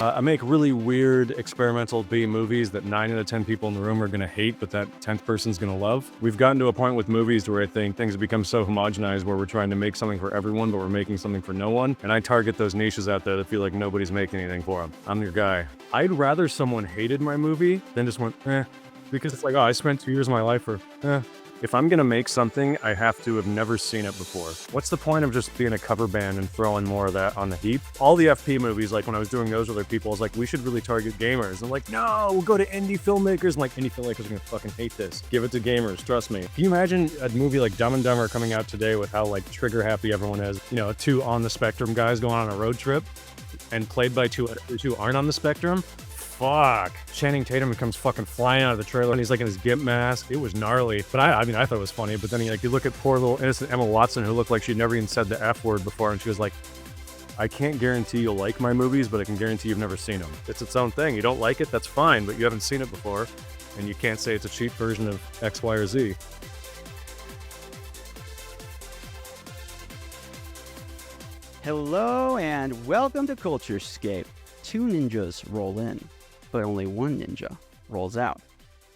I make really weird experimental B movies that 9 out of 10 people in the room are going to hate, but that 10th person's going to love. We've gotten to a point with movies where I think things have become so homogenized where we're trying to make something for everyone, but we're making something for no one. And I target those niches out there that feel like nobody's making anything for them. I'm your guy. I'd rather someone hated my movie than just went, because it's like, oh, I spent 2 years of my life for, If I'm gonna make something, I have to have never seen it before. What's the point of just being a cover band and throwing more of that on the heap? All the FP movies, like when I was doing those with other people, I was like, we should really target gamers. I'm like, no, we'll go to indie filmmakers. I'm like, indie filmmakers are gonna fucking hate this. Give it to gamers, trust me. Can you imagine a movie like Dumb and Dumber coming out today with how like trigger happy everyone is? You know, two on the spectrum guys going on a road trip and played by two others who aren't on the spectrum? Fuck. Channing Tatum comes fucking flying out of the trailer and he's like in his GIMP mask. It was gnarly. But I mean, I thought it was funny. But then you look at poor little innocent Emma Watson who looked like she'd never even said the F word before. And she was like, I can't guarantee you'll like my movies, but I can guarantee you've never seen them. It's its own thing. You don't like it, that's fine, but you haven't seen it before. And you can't say it's a cheap version of X, Y, or Z. Hello and welcome to CultureScape. Two ninjas roll in, but only one ninja rolls out.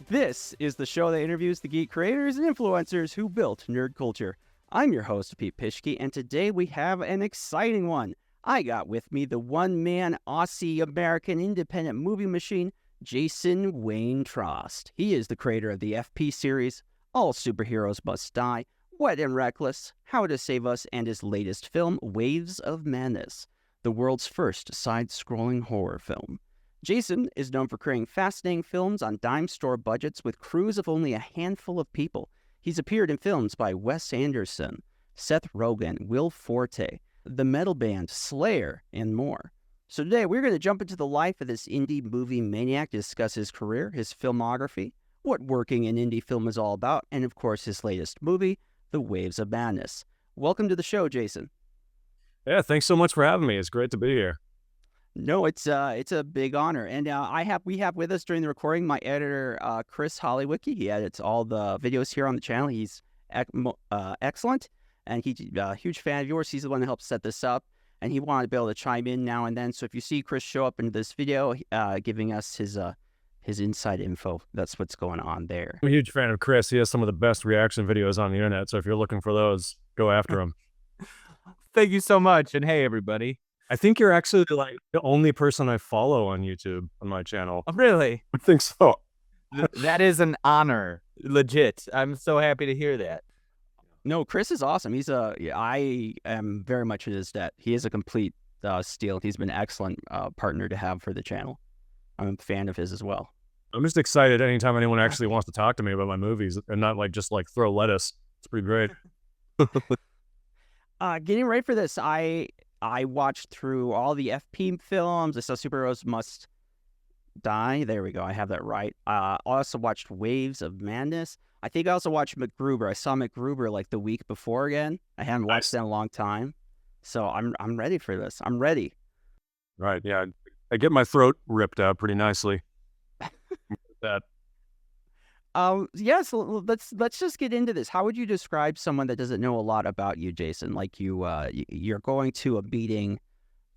This is the show that interviews the geek creators and influencers who built nerd culture. I'm your host, Pete Pischke, and today we have an exciting one. I got with me the one-man Aussie-American independent movie machine, Jason Wayne Trost. He is the creator of the FP series, All Superheroes Must Die, Wet and Reckless, How to Save Us, and his latest film, Waves of Madness, the world's first side-scrolling horror film. Jason is known for creating fascinating films on dime store budgets with crews of only a handful of people. He's appeared in films by Wes Anderson, Seth Rogen, Will Forte, the metal band Slayer, and more. So today we're going to jump into the life of this indie movie maniac to discuss his career, his filmography, what working in indie film is all about, and of course his latest movie, The Waves of Madness. Welcome to the show, Jason. Yeah, thanks so much for having me. It's great to be here. No, it's a big honor, and we have with us during the recording my editor Chris Hollywicki. He edits all the videos here on the channel. He's excellent, and he's a huge fan of yours. He's the one that helped set this up, and he wanted to be able to chime in now and then. So if you see Chris show up in this video, giving us his inside info, that's what's going on there. I'm a huge fan of Chris. He has some of the best reaction videos on the internet. So if you're looking for those, go after him. Thank you so much, and hey, everybody. I think you're actually like the only person I follow on YouTube on my channel. Oh, really? I think so. That is an honor. Legit. I'm so happy to hear that. No, Chris is awesome. I am very much in his debt. He is a complete steal. He's been an excellent partner to have for the channel. I'm a fan of his as well. I'm just excited anytime anyone actually wants to talk to me about my movies and not just throw lettuce. It's pretty great. Getting ready for this, I watched through all the FP films. I saw Superheroes Must Die. There we go. I have that right. I also watched Waves of Madness. I think I also watched MacGruber. I saw MacGruber like the week before again. I haven't watched that in a long time. So I'm ready for this. I'm ready. Right. Yeah. I get my throat ripped out pretty nicely. That. Yes. Let's just get into this. How would you describe someone that doesn't know a lot about you, Jason? Like you're going to a meeting,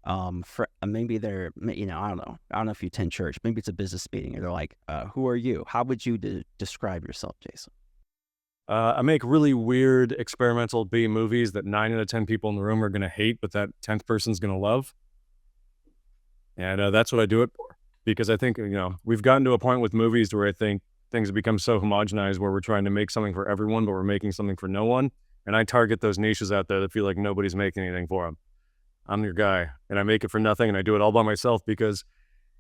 for maybe they're, I don't know if you attend church. Maybe it's a business meeting, and they're like, "Who are you?" How would you describe yourself, Jason? I make really weird experimental B movies that 9 out of 10 people in the room are going to hate, but that 10th person's going to love. And that's what I do it for, because I think we've gotten to a point with movies where I think things have become so homogenized where we're trying to make something for everyone, but we're making something for no one. And I target those niches out there that feel like nobody's making anything for them. I'm your guy, and I make it for nothing, and I do it all by myself because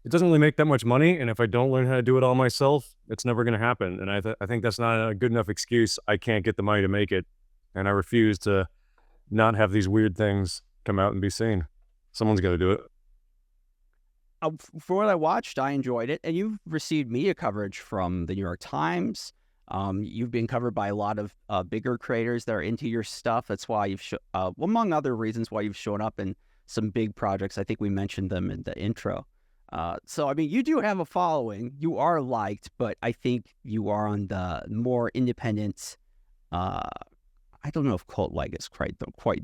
it doesn't really make that much money. And if I don't learn how to do it all myself, it's never going to happen. And I think that's not a good enough excuse. I can't get the money to make it. And I refuse to not have these weird things come out and be seen. Someone's got to do it. For what I watched, I enjoyed it, and you've received media coverage from the New York Times. You've been covered by a lot of bigger creators that are into your stuff. That's why you've, among other reasons, why you've shown up in some big projects. I think we mentioned them in the intro. So I mean, you do have a following. You are liked, but I think you are on the more independent. I don't know if cult-like is quite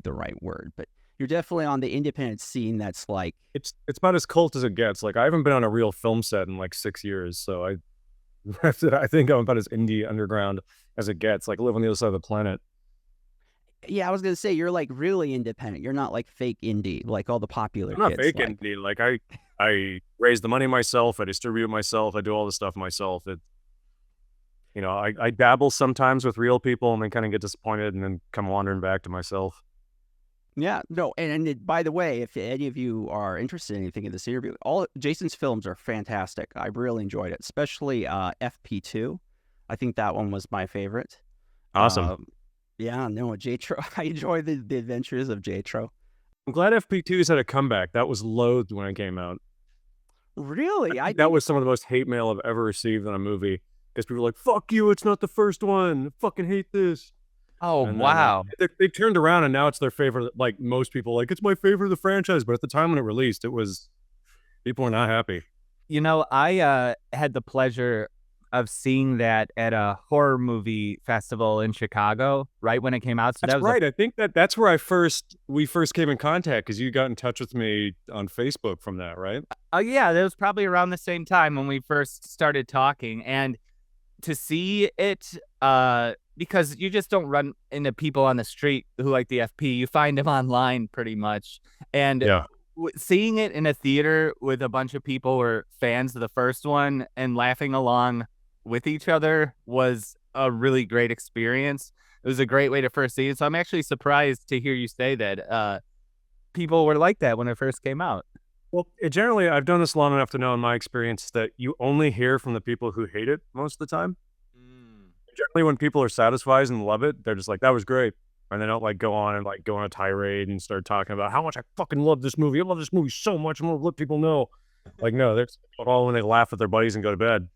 the right word, but you're definitely on the independent scene. That's like, It's about as cult as it gets. Like I haven't been on a real film set in like 6 years, so I think I'm about as indie underground as it gets. Like I live on the other side of the planet. yeah, I was gonna say you're like really independent. You're not like fake indie like all the popular I'm not kids fake like. indie. Like I raise the money myself. I distribute it myself. I do all the stuff myself. I dabble sometimes with real people and then kind of get disappointed and then come wandering back to myself. Yeah, no, by the way, if any of you are interested in anything in this interview, all Jason's films are fantastic. I really enjoyed it, especially FP2. I think that one was my favorite. Awesome. Yeah, no, Jatro. I enjoy the adventures of Jatro. I'm glad FP2's had a comeback. That was loathed when it came out. Really, I That was some of the most hate mail I've ever received on a movie because people were like, "Fuck you! It's not the first one. I fucking hate this." Oh, And then wow. they turned around and now it's their favorite. Like most people, like it's my favorite of the franchise. But at the time when it released, it was people were not happy. You know, I had the pleasure of seeing that at a horror movie festival in Chicago right when it came out. So That's that was right. I think that's where we first came in contact because you got in touch with me on Facebook from that, right? oh yeah, that was probably around the same time when we first started talking. And to see it, because you just don't run into people on the street who like the FP. You find them online pretty much. And Yeah. seeing it in a theater with a bunch of people who were fans of the first one and laughing along with each other was a really great experience. It was a great way to first see it. So I'm actually surprised to hear you say that people were like that when it first came out. Well, generally, I've done this long enough to know in my experience that you only hear from the people who hate it most of the time. Generally, when people are satisfied and love it, they're just like, "That was great," and they don't like go on and like go on a tirade and start talking about how much I fucking love this movie. I love this movie so much. I'm gonna let people know. Like, no, they're all when they laugh with their buddies and go to bed.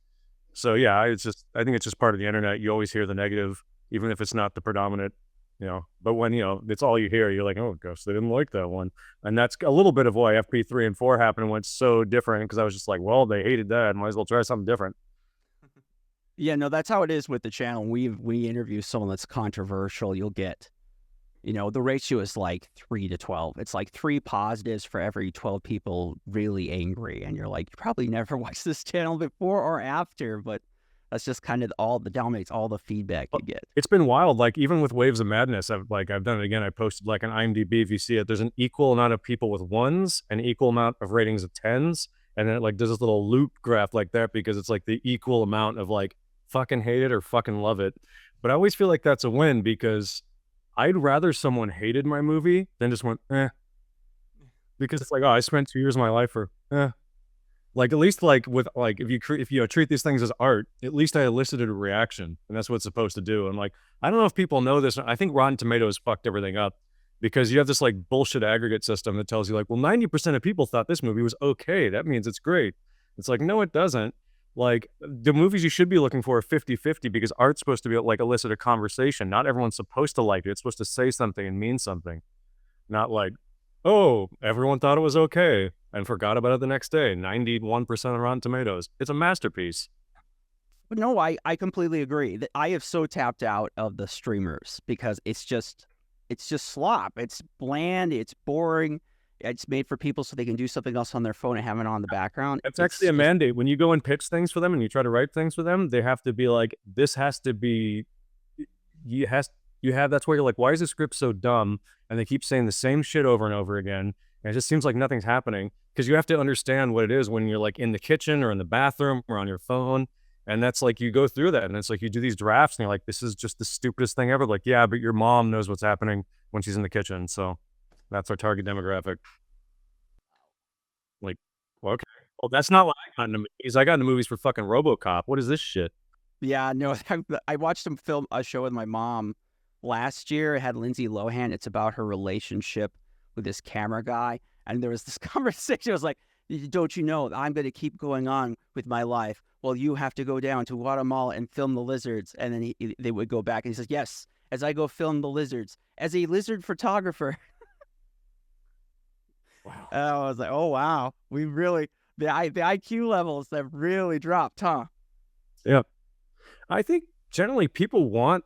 So yeah, I think it's just part of the internet. You always hear the negative, even if it's not the predominant. But when it's all you hear, you're like, oh gosh, they didn't like that one, and that's a little bit of why FP3 and 4 happened and went so different because I was just like, well, they hated that, might as well try something different. Yeah, no, that's how it is with the channel. We interview someone that's controversial. You'll get, the ratio is like 3-12. It's like 3 positives for every 12 people really angry. And you're like, you probably never watched this channel before or after, but that's just kind of all the dominates all the feedback you get. It's been wild. Like even with Waves of Madness, I've done it again. I posted like an IMDb. If you see it, there's an equal amount of people with 1s, an equal amount of ratings of 10s, and then it like does this little loop graph like that because it's like the equal amount of like fucking hate it or fucking love it. But I always feel like that's a win because I'd rather someone hated my movie than just went because it's like, oh, I spent 2 years of my life for like at least like with like if you treat these things as art, at least I elicited a reaction, and that's what it's supposed to do. And like I don't know if people know this. I think Rotten Tomatoes fucked everything up because you have this like bullshit aggregate system that tells you like, well, 90% of people thought this movie was okay. That means it's great. It's like, no, it doesn't. Like the movies you should be looking for are 50-50 because art's supposed to be like elicit a conversation. Not everyone's supposed to like it. It's supposed to say something and mean something. Not like, oh, everyone thought it was okay and forgot about it the next day. 91% on Rotten Tomatoes. It's a masterpiece. But no, I completely agree. That I have so tapped out of the streamers because it's just slop. It's bland. It's boring. It's made for people so they can do something else on their phone and have it on the background. It's actually a mandate. When you go and pitch things for them and you try to write things for them, they have to be like, this has to be, that's where you're like, why is the script so dumb? And they keep saying the same shit over and over again. And it just seems like nothing's happening because you have to understand what it is when you're like in the kitchen or in the bathroom or on your phone. And that's like, you go through that and it's like, you do these drafts and you're like, this is just the stupidest thing ever. Like, yeah, but your mom knows what's happening when she's in the kitchen. So that's our target demographic. Like, well, okay. Well, that's not what I got into movies. I got into movies for fucking RoboCop. What is this shit? Yeah, no, I watched him film a show with my mom last year. It had Lindsay Lohan. It's about her relationship with this camera guy. And there was this conversation. It was like, don't you know I'm going to keep going on with my life? Well, you have to go down to Guatemala and film the lizards. And then they would go back and he says, yes, as I go film the lizards, as a lizard photographer. Wow. I was like, oh, wow. the IQ levels have really dropped, huh? Yeah. I think generally people want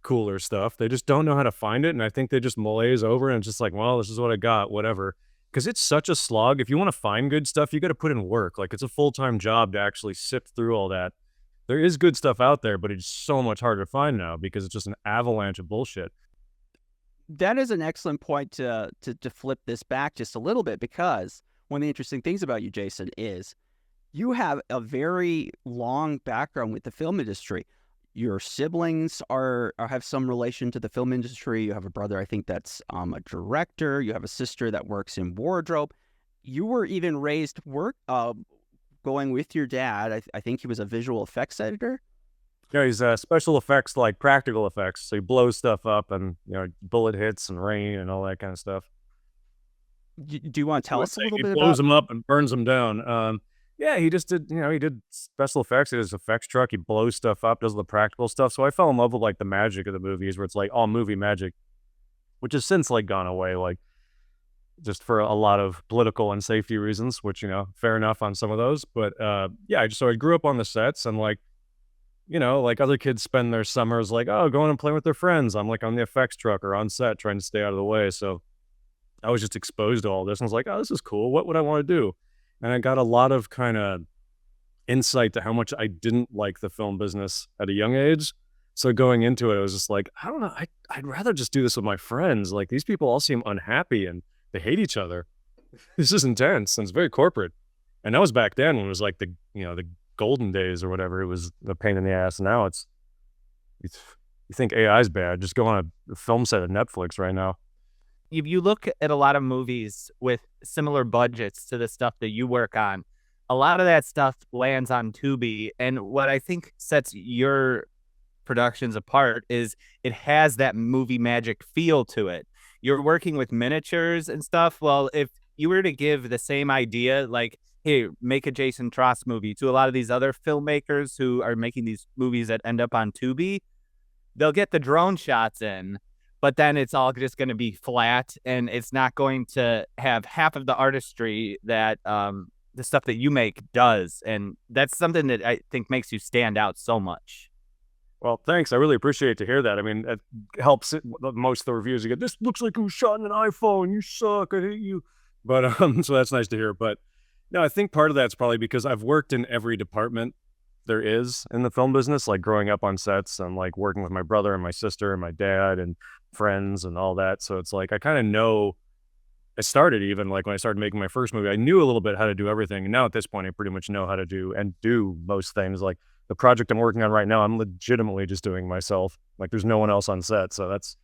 cooler stuff. They just don't know how to find it. And I think they just malaise over and it's just like, well, this is what I got, whatever. Because it's such a slog. If you want to find good stuff, you got to put in work. Like it's a full time job to actually sift through all that. There is good stuff out there, but it's so much harder to find now because it's just an avalanche of bullshit. That is an excellent point to flip this back just a little bit, because one of the interesting things about you, Jason, is you have a very long background with the film industry. Your siblings have some relation to the film industry. You have a brother, I think that's a director. You have a sister that works in wardrobe. You were even raised going with your dad. I think he was a visual effects editor. Yeah, he's special effects, like practical effects. So he blows stuff up and, bullet hits and rain and all that kind of stuff. Do you want to tell us a little bit He about? blows them up and burns them down. Yeah, he just did, he did special effects. He has effects truck. He blows stuff up, does the practical stuff. So I fell in love with like the magic of the movies where it's like all movie magic, which has since like gone away, like just for a lot of political and safety reasons, which, fair enough on some of those. But yeah, so I grew up on the sets and like, like other kids spend their summers like, oh, going and playing with their friends. I'm like on the effects truck or on set trying to stay out of the way. So I was just exposed to all this and was like, oh, this is cool. What would I want to do? And I got a lot of kind of insight to how much I didn't like the film business at a young age. So going into it, I was just like, I don't know. I'd rather just do this with my friends. Like these people all seem unhappy and they hate each other. This is intense and it's very corporate. And that was back then when it was like the golden days or whatever. It was a pain in the ass. Now you think AI is bad. Just go on a film set at Netflix right now. If you look at a lot of movies with similar budgets to the stuff that you work on, a lot of that stuff lands on Tubi. And what I think sets your productions apart is it has that movie magic feel to it. You're working with miniatures and stuff. Well, if you were to give the same idea, like, hey, make a Jason Trost movie to a lot of these other filmmakers who are making these movies that end up on Tubi, they'll get the drone shots in, but then it's all just going to be flat and it's not going to have half of the artistry that the stuff that you make does. And that's something that I think makes you stand out so much. Well, thanks. I really appreciate to hear that. I mean, it helps most of the reviews. You get, this looks like it was shot in an iPhone. You suck. I hate you. But so that's nice to hear. But no, I think part of that's probably because I've worked in every department there is in the film business, like growing up on sets and like working with my brother and my sister and my dad and friends and all that. So it's like I kind of know. I started even like when I started making my first movie, I knew a little bit how to do everything. And now at this point, I pretty much know how to do most things. Like the project I'm working on right now, I'm legitimately just doing myself. Like there's no one else on set. So that's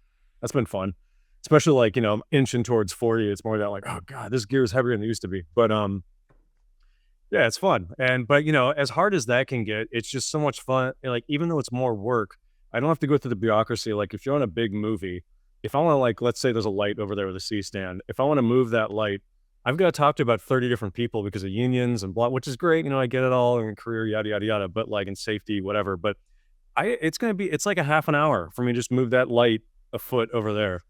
been fun. Especially like, I'm inching towards 40. It's more that like, oh God, this gear is heavier than it used to be. But yeah, it's fun. But as hard as that can get, it's just so much fun. Like even though it's more work, I don't have to go through the bureaucracy. Like if you're on a big movie, if I want to like, let's say there's a light over there with a C-stand. If I want to move that light, I've got to talk to about 30 different people because of unions and blah, which is great. I get it all in career, yada, yada, yada, but like in safety, whatever. But it's like a half an hour for me to just move that light a foot over there.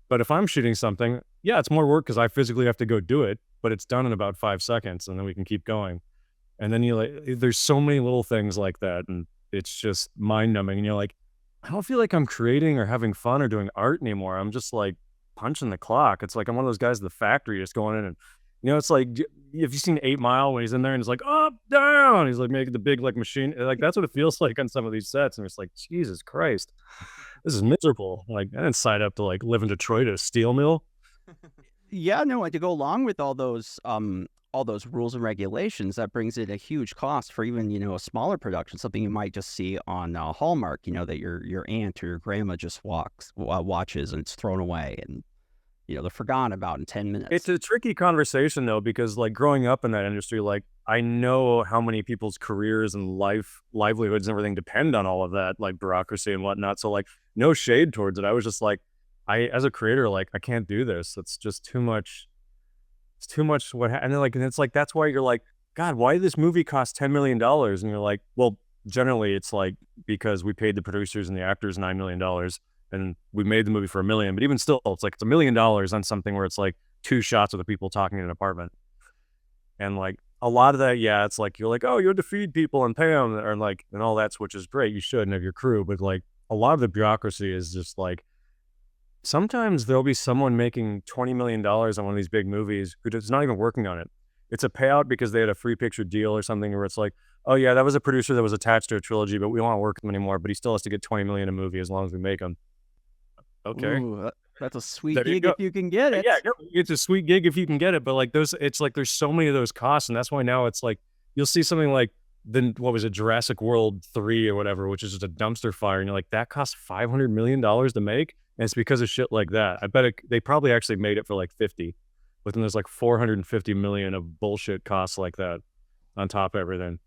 But if I'm shooting something, yeah, it's more work because I physically have to go do it, but it's done in about 5 seconds and then we can keep going. And then there's so many little things like that. And it's just mind numbing. And you're like, I don't feel like I'm creating or having fun or doing art anymore. I'm just like punching the clock. It's like I'm one of those guys at the factory just going in and, it's like, have you seen 8 Mile when he's in there and he's like, up, down? He's like making the big like machine. Like that's what it feels like on some of these sets. And it's like, Jesus Christ, this is miserable. Like I didn't sign up to like live in Detroit at a steel mill. Yeah, no, and to go along with all those rules and regulations, that brings in a huge cost for even, a smaller production, something you might just see on Hallmark, that your aunt or your grandma just watches and it's thrown away and, they're forgotten about in 10 minutes. It's a tricky conversation though, because like growing up in that industry, like I know how many people's careers and livelihoods and everything depend on all of that, like bureaucracy and whatnot. So like no shade towards it. I was just like, as a creator, like I can't do this. It's just too much. It's too much. And it's like, that's why you're like, God, why did this movie cost $10 million? And you're like, well, generally it's like, because we paid the producers and the actors $9 million and we made the movie for $1 million, but even still, it's like, it's $1 million on something where it's like 2 shots of the people talking in an apartment. And like a lot of that, yeah, it's like you're like, oh, you have to feed people and pay them, or like, and all that's, which is great. You should and have your crew, but like a lot of the bureaucracy is just like sometimes there'll be someone making $20 million on one of these big movies who's not even working on it. It's a payout because they had a free picture deal or something where it's like, oh yeah, that was a producer that was attached to a trilogy, but we don't want to work with him anymore. But he still has to get 20 million a movie as long as we make them. Okay, Ooh, that's a sweet there you gig go. if you can get it. Yeah, no, it's a sweet gig if you can get it, but like those, it's like there's so many of those costs, and that's why now it's like you'll see something like what was it, Jurassic World 3 or whatever, which is just a dumpster fire, and you're like, that cost $500 million to make, and it's because of shit like that. I bet they probably actually made it for like 50, but then there's like 450 million of bullshit costs like that on top of everything.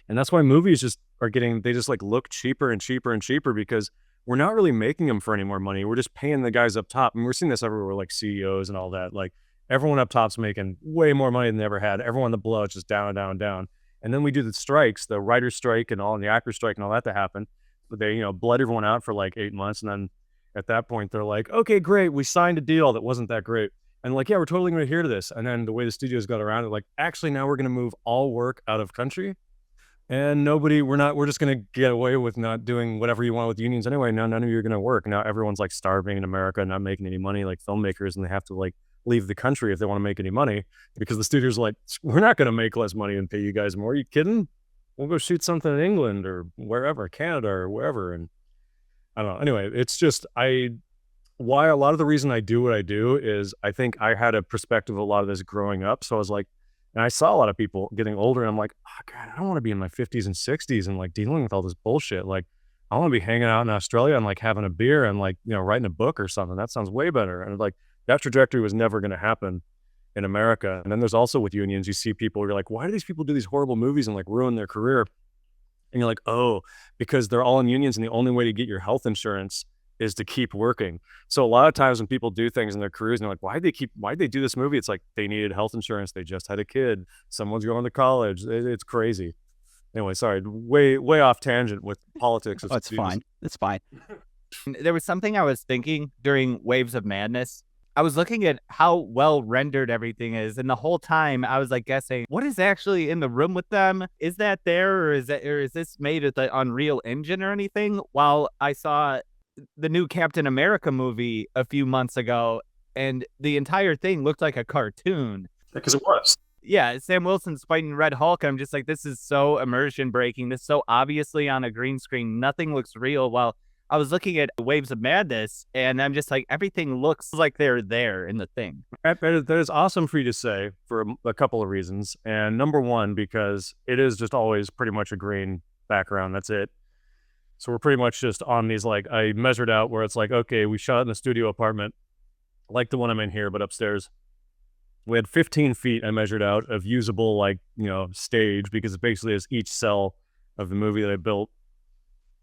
And that's why movies just are getting, they just like look cheaper and cheaper and cheaper because we're not really making them for any more money. We're just paying the guys up top. And we're seeing this everywhere, like CEOs and all that. Like everyone up top's making way more money than they ever had. Everyone the below, it's just down, down, down. And then we do the strikes, the writer's strike and all, and the actor's strike and all that to happen. But they, bled everyone out for like 8 months. And then at that point, they're like, okay, great. We signed a deal that wasn't that great. And like, yeah, we're totally going to adhere to this. And then the way the studios got around it, like, actually, now we're going to move all work out of country. And we're just going to get away with not doing whatever you want with unions anyway. Now, none of you are going to work. Now, everyone's like starving in America, not making any money, like filmmakers, and they have to like leave the country if they want to make any money because the studios are like, we're not going to make less money and pay you guys more. Are you kidding? We'll go shoot something in England or wherever, Canada or wherever. And I don't know. Anyway, it's just, why a lot of the reason I do what I do is I think I had a perspective of a lot of this growing up. So I was like, and I saw a lot of people getting older, and I'm like, oh, God, I don't want to be in my 50s and 60s and like dealing with all this bullshit. Like, I want to be hanging out in Australia and like having a beer and like, writing a book or something. That sounds way better. And like, that trajectory was never going to happen in America. And then there's also with unions, you see people, you're like, why do these people do these horrible movies and like ruin their career? And you're like, oh, because they're all in unions, and the only way to get your health insurance is to keep working. So a lot of times when people do things in their careers and they're like, why'd they do this movie? It's like they needed health insurance. They just had a kid. Someone's going to college. It's crazy. Anyway, sorry, way off tangent with politics. Oh, it's fine. It's fine. There was something I was thinking during Waves of Madness. I was looking at how well rendered everything is, and the whole time I was like guessing, what is actually in the room with them? Is that there, or is this made with the Unreal Engine or anything? While I saw the new Captain America movie a few months ago, and the entire thing looked like a cartoon. Because it was. Yeah, Sam Wilson's fighting Red Hulk. I'm just like, this is so immersion breaking. This is so obviously on a green screen. Nothing looks real. While I was looking at Waves of Madness, and I'm just like, everything looks like they're there in the thing. That is awesome for you to say for a couple of reasons. And number one, because it is just always pretty much a green background. That's it. So we're pretty much just on these, like, I measured out where it's like, okay, we shot in a studio apartment, like the one I'm in here, but upstairs. We had 15 feet, I measured out, of usable, like, stage, because it basically is each cell of the movie that I built.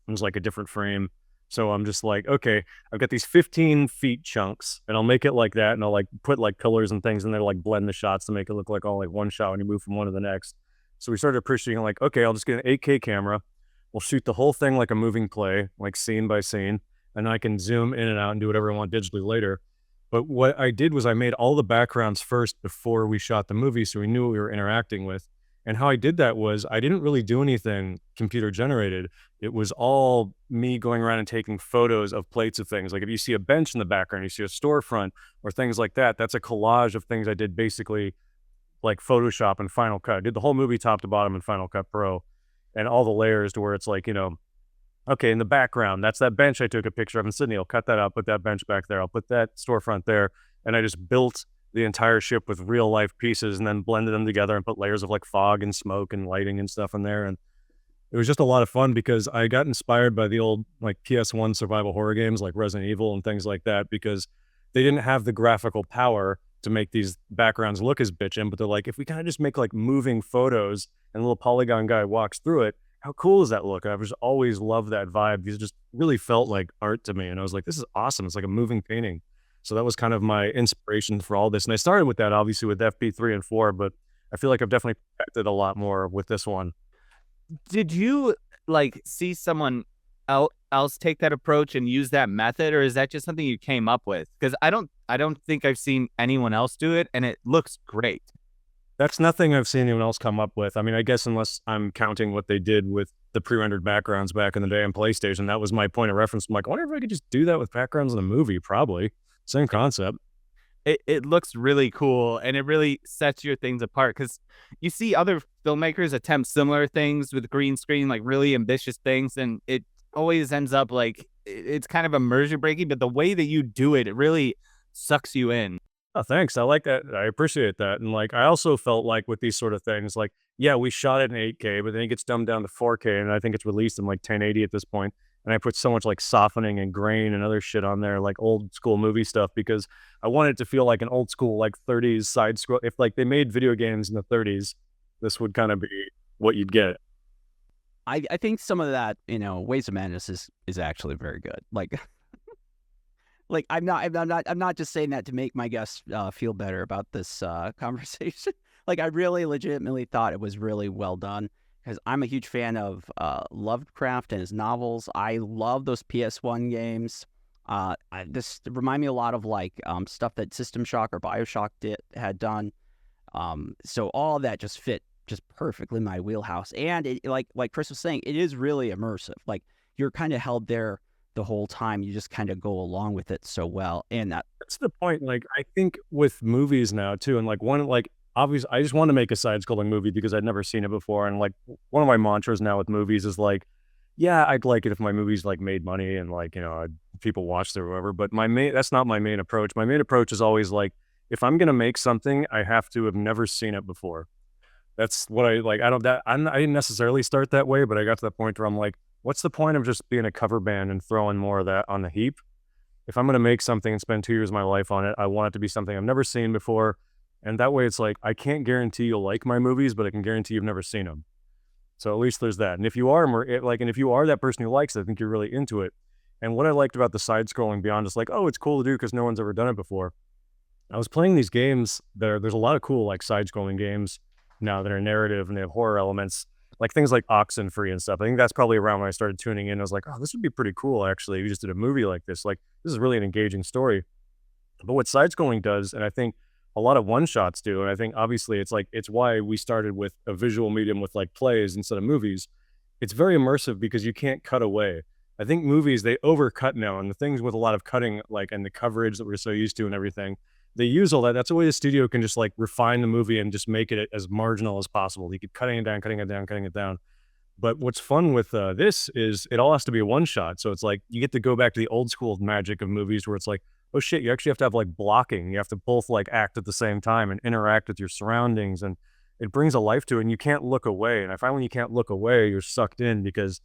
It was like a different frame. So I'm just like, okay, I've got these 15 feet chunks, and I'll make it like that, and I'll like put like pillars and things in there, like blend the shots to make it look like all like one shot when you move from one to the next. So we started appreciating like, okay, I'll just get an 8K camera. We'll shoot the whole thing like a moving play, like scene by scene, and I can zoom in and out and do whatever I want digitally later. But what I did was I made all the backgrounds first before we shot the movie, so we knew what we were interacting with. And how I did that was I didn't really do anything computer generated. It was all me going around and taking photos of plates of things. Like if you see a bench in the background, you see a storefront or things like that, that's a collage of things I did basically like Photoshop and Final Cut. I did the whole movie top to bottom in Final Cut Pro. And all the layers to where it's like, okay, in the background, that's that bench I took a picture of in Sydney. I'll cut that out, put that bench back there. I'll put that storefront there. And I just built the entire ship with real life pieces and then blended them together and put layers of like fog and smoke and lighting and stuff in there. And it was just a lot of fun because I got inspired by the old like PS1 survival horror games like Resident Evil and things like that, because they didn't have the graphical power to make these backgrounds look as bitchin', but they're like, if we kind of just make like moving photos and a little polygon guy walks through it, how cool does that look? I've just always loved that vibe because it just really felt like art to me. And I was like, this is awesome. It's like a moving painting. So that was kind of my inspiration for all this. And I started with that obviously with FP3 and 4, but I feel like I've definitely perfected a lot more with this one. Did you like see someone else take that approach and use that method, or is that just something you came up with? Because I don't think I've seen anyone else do it, and it looks great. That's nothing I've seen anyone else come up with. I mean, I guess unless I'm counting what they did with the pre-rendered backgrounds back in the day on PlayStation, that was my point of reference. I'm like, I wonder if I could just do that with backgrounds in a movie. Probably same concept. It looks really cool, and it really sets your things apart because you see other filmmakers attempt similar things with green screen, like really ambitious things, and it always ends up like it's kind of immersion breaking. But the way that you do it, it really sucks you in. Oh, thanks. I like that. I appreciate that. And like, I also felt like with these sort of things, like, yeah, we shot it in 8K, but then it gets dumbed down to 4K, and I think it's released in like 1080 at this point. And I put so much like softening and grain and other shit on there, like old school movie stuff, because I wanted it to feel like an old school like 30s side scroll. If like they made video games in the 30s, this would kind of be what you'd get. I think some of that, Ways of Madness is actually very good. Like I'm not just saying that to make my guests feel better about this conversation. Like I really legitimately thought it was really well done because I'm a huge fan of Lovecraft and his novels. I love those PS1 games. This remind me a lot of like stuff that System Shock or Bioshock had done. So all of that just fit just perfectly in my wheelhouse. And it, like Chris was saying, it is really immersive. Like you're kind of held there the whole time. You just kind of go along with it so well. And That's the point. Like, I think with movies now too, and like one, like obviously, I just want to make a side-scrolling movie because I'd never seen it before. And like one of my mantras now with movies is like, yeah, I'd like it if my movies like made money and like people watched it or whatever. But that's not my main approach. My main approach is always like, if I'm gonna make something, I have to have never seen it before. That's what I like. I didn't necessarily start that way, but I got to that point where I'm like, what's the point of just being a cover band and throwing more of that on the heap? If I'm going to make something and spend 2 years of my life on it, I want it to be something I've never seen before. And that way it's like, I can't guarantee you'll like my movies, but I can guarantee you've never seen them. So at least there's that. And if you are and if you are that person who likes it, I think you're really into it. And what I liked about the side scrolling beyond just like, oh, it's cool to do because no one's ever done it before. I was playing these games there's a lot of cool like side scrolling games now that are narrative and they have horror elements, like things like Oxenfree and stuff. I think that's probably around when I started tuning in. I was like, oh, this would be pretty cool actually. If you just did a movie like this. Like this is really an engaging story. But what side scrolling does, and I think a lot of one shots do, and I think obviously it's why we started with a visual medium with like plays instead of movies. It's very immersive because you can't cut away. I think movies, they overcut now, and the things with a lot of cutting, like, and the coverage that we're so used to and everything, they use all that. That's a way the studio can just like refine the movie and just make it as marginal as possible. You keep cutting it down, cutting it down, cutting it down. But what's fun with this is it all has to be a one shot. So it's like you get to go back to the old school magic of movies where it's like, oh shit, you actually have to have like blocking. You have to both like act at the same time and interact with your surroundings. And it brings a life to it and you can't look away. And I find when you can't look away, you're sucked in because,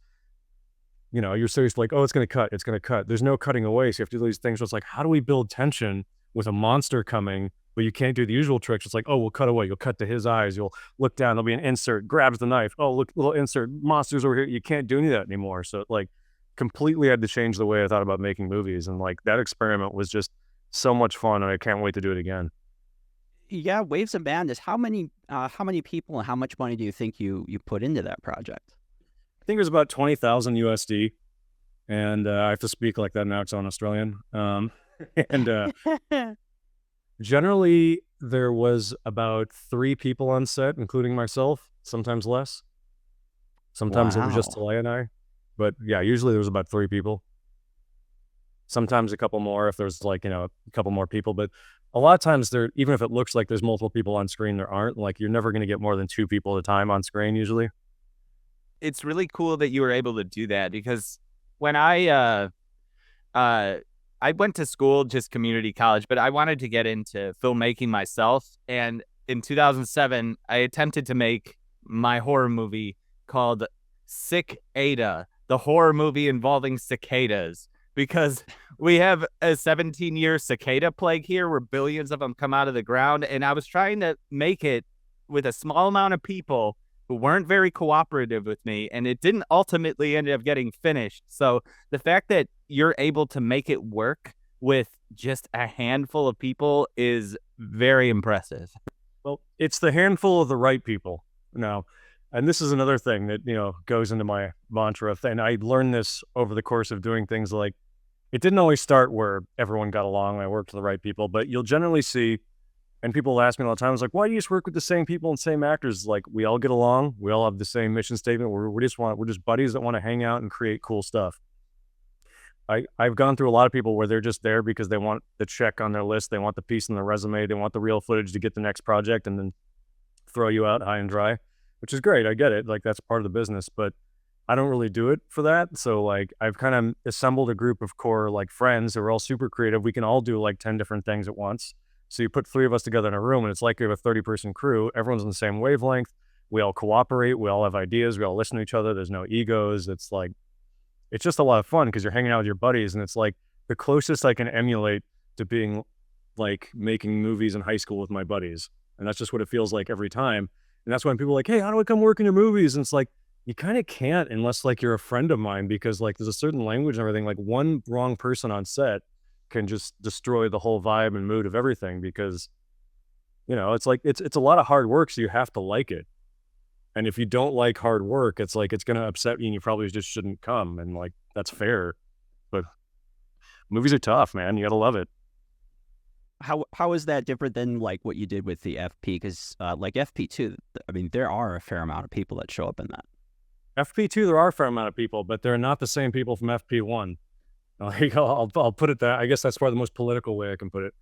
you're seriously like, oh, it's going to cut. It's going to cut. There's no cutting away. So you have to do these things where it's like, how do we build tension with a monster coming, but you can't do the usual tricks? It's like, oh, we'll cut away. You'll cut to his eyes. You'll look down. There'll be an insert, grabs the knife. Oh, look, little insert, monsters over here. You can't do any of that anymore. So like completely had to change the way I thought about making movies. And like that experiment was just so much fun. And I can't wait to do it again. yeah, Waves of Madness. How many people and how much money do you think you put into that project? I think it was about 20,000 USD. And I have to speak like that now because I'm Australian. And generally, there was about 3 people on set, including myself, sometimes less. Sometimes it was just Wow. Talia and I. But yeah, usually there was about 3 people. Sometimes a couple more if there's like, a couple more people. But a lot of times even if it looks like there's multiple people on screen, there aren't. Like you're never going to get more than 2 people at a time on screen usually. It's really cool that you were able to do that because when I went to school, just community college, but I wanted to get into filmmaking myself. And in 2007, I attempted to make my horror movie called Sick Ada, the horror movie involving cicadas, because we have a 17-year cicada plague here where billions of them come out of the ground. And I was trying to make it with a small amount of people who weren't very cooperative with me, and it didn't ultimately end up getting finished. So the fact that you're able to make it work with just a handful of people is very impressive. Well, it's the handful of the right people now. And this is another thing that, goes into my mantra. And I learned this over the course of doing things like, it didn't always start where everyone got along. I worked with the right people, but you'll generally see And people ask me all the time, it's like, why do you just work with the same people and same actors? Like, we all get along. We all have the same mission statement. We're just buddies that want to hang out and create cool stuff. I've gone through a lot of people where they're just there because they want the check on their list. They want the piece in their resume. They want the real footage to get the next project and then throw you out high and dry, which is great. I get it. Like, that's part of the business, but I don't really do it for that. So like, I've kind of assembled a group of core like friends who are all super creative. We can all do like 10 different things at once. So you put 3 of us together in a room and it's like you have a 30-person crew. Everyone's on the same wavelength. We all cooperate. We all have ideas. We all listen to each other. There's no egos. It's just a lot of fun because you're hanging out with your buddies, and it's like the closest I can emulate to being like making movies in high school with my buddies. And that's just what it feels like every time. And that's when people are like, hey, how do I come work in your movies? And it's like, you kind of can't unless like you're a friend of mine, because like there's a certain language and everything. Like, one wrong person on set can just destroy the whole vibe and mood of everything, because, it's like, it's a lot of hard work. So you have to like it. And if you don't like hard work, it's like, it's going to upset you and you probably just shouldn't come. And like, that's fair. But movies are tough, man. You got to love it. How is that different than like what you did with the FP? Because like FP2, I mean, there are a fair amount of people that show up in that. FP2, there are a fair amount of people, but they're not the same people from FP1. Like, I'll put it that. I guess that's probably the most political way I can put it.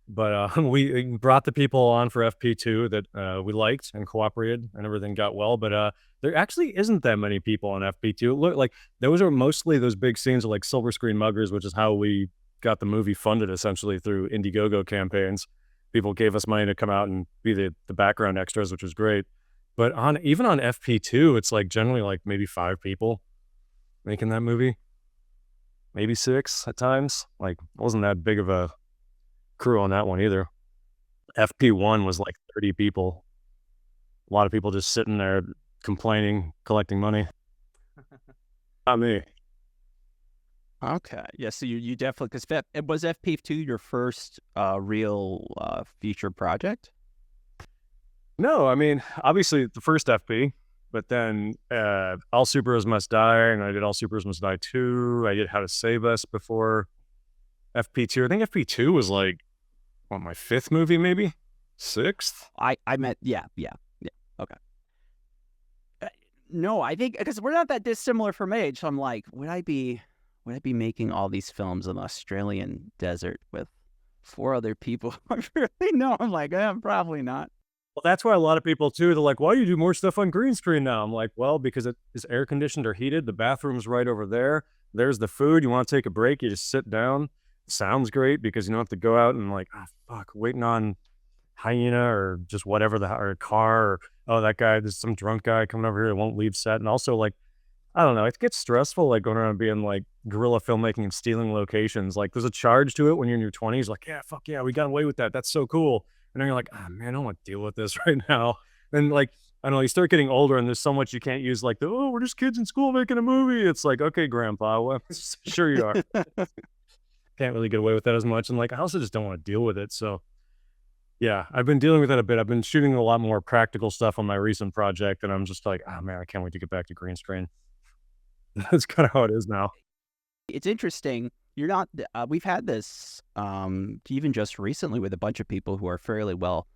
But we brought the people on for FP2 that we liked and cooperated, and everything got well. But there actually isn't that many people on FP2. Look, like, those are mostly those big scenes of like Silver Screen Muggers, which is how we got the movie funded, essentially through Indiegogo campaigns. People gave us money to come out and be the background extras, which was great. But even on FP2, it's like generally like maybe 5 people making that movie, maybe 6 at times. Like, it wasn't that big of a crew on that one either. FP1 was like 30 people. A lot of people just sitting there complaining, collecting money. Not me. Okay. Yeah. So you definitely, because was FP2 your first real feature project? No, I mean, obviously the first FP, but then All Superheroes Must Die, and I did All Superheroes Must Die 2. I did How to Save Us before FP2. I think FP2 was like, my 5th movie, maybe 6th. I meant yeah. Okay. No, I think because we're not that dissimilar from age. So I'm like, would I be making all these films in the Australian desert with 4 other people? I really know. I'm like, probably not. Well, that's why a lot of people too, they're like, why do you do more stuff on green screen now? I'm like, well, because it is air conditioned or heated. The bathroom's right over there. There's the food. You want to take a break, you just sit down. Sounds great because you don't have to go out and like, waiting on hyena or just whatever, or a car, or, oh, that guy, there's some drunk guy coming over here that won't leave set. And also, like, I don't know, it gets stressful, like going around being like guerrilla filmmaking and stealing locations. Like, there's a charge to it when you're in your 20s. Like, yeah, fuck yeah, we got away with that. That's so cool. And then you're like, man, I don't want to deal with this right now. And like, I don't know, you start getting older and there's so much you can't use, like we're just kids in school making a movie. It's like, okay, grandpa, well, sure you are. Can't really get away with that as much. And like, I also just don't want to deal with it. So yeah, I've been dealing with that a bit. I've been shooting a lot more practical stuff on my recent project, and I'm just like, man, I can't wait to get back to green screen. That's kind of how it is now. It's interesting. You're not. We've had this even just recently with a bunch of people who are fairly well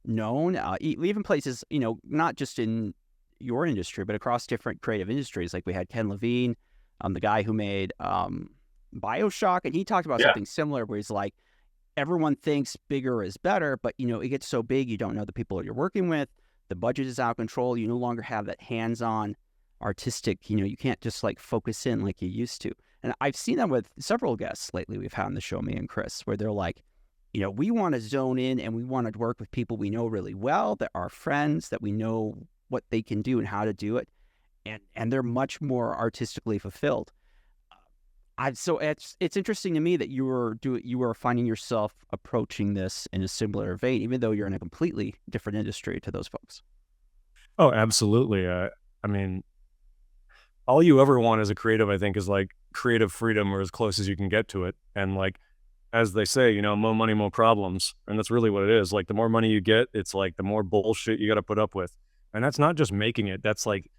known, even places, not just in your industry, but across different creative industries. Like we had Ken Levine, the guy who made BioShock, and he talked about something similar where he's like, everyone thinks bigger is better, but it gets so big you don't know the people you're working with. The budget is out of control. You no longer have that hands-on artistic, you can't just like focus in like you used to. And I've seen that with several guests lately we've had on the show, me and Chris, where they're like, we want to zone in and we want to work with people we know really well, that are friends, that we know what they can do and how to do it. And they're much more artistically fulfilled. So it's interesting to me that you were finding yourself approaching this in a similar vein, even though you're in a completely different industry to those folks. Oh, absolutely. I mean, all you ever want as a creative, I think, is like creative freedom, or as close as you can get to it. And like, as they say, more money, more problems. And that's really what it is. Like, the more money you get, it's like the more bullshit you got to put up with. And that's not just making it, that's like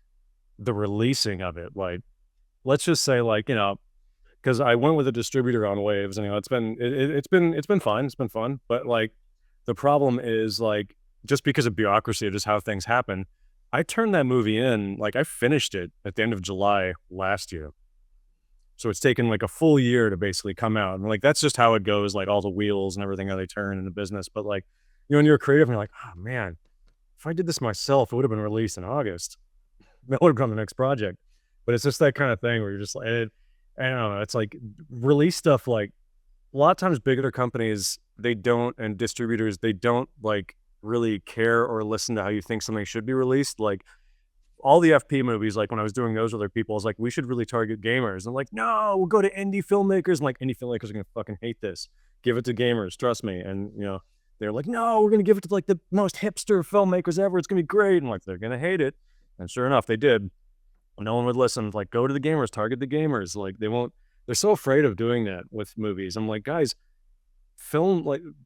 the releasing of it. Like, let's just say, like, because I went with a distributor on Waves, and it's been fine. It's been fun. But like, The problem is like just because of bureaucracy, just how things happen. I turned that movie in, like I finished it at the end of July last year. So it's taken like a full year to basically come out. And like that's just how it goes, like all the wheels and everything how they turn in the business. But like, when you're creative and you're like, oh man, if I did this myself, it would have been released in August. That would have become the next project. But it's just that kind of thing where you're just like, I don't know, it's like release stuff like a lot of times bigger companies, they don't, and distributors, they don't like really care or listen to how you think something should be released. Like all the FP movies, like when I was doing those with other people, I was like, we should really target gamers. And like, no, we'll go to indie filmmakers. And like, indie filmmakers are gonna fucking hate this. Give it to gamers, trust me. And they're like, no, we're gonna give it to like the most hipster filmmakers ever. It's gonna be great. And like, they're gonna hate it. And sure enough, they did. No one would listen. Like, go to the gamers, target the gamers. Like, they won't. They're so afraid of doing that with movies. I'm like, guys,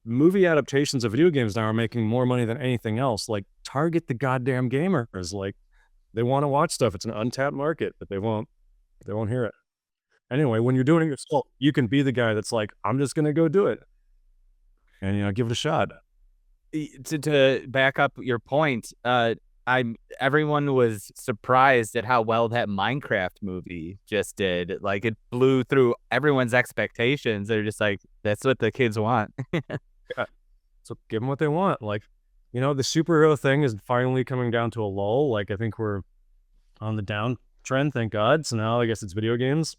movie adaptations of video games now are making more money than anything else. Like, target the goddamn gamers. Like, they want to watch stuff. It's an untapped market, but they won't hear it. Anyway, when you're doing it yourself, you can be the guy that's like, I'm just gonna go do it, and give it a shot. To back up your point, everyone was surprised at how well that Minecraft movie just did. Like it blew through everyone's expectations. They're just like, that's what the kids want. Yeah. So give them what they want. Like, the superhero thing is finally coming down to a lull. Like I think we're on the downtrend, thank God. So now I guess it's video games.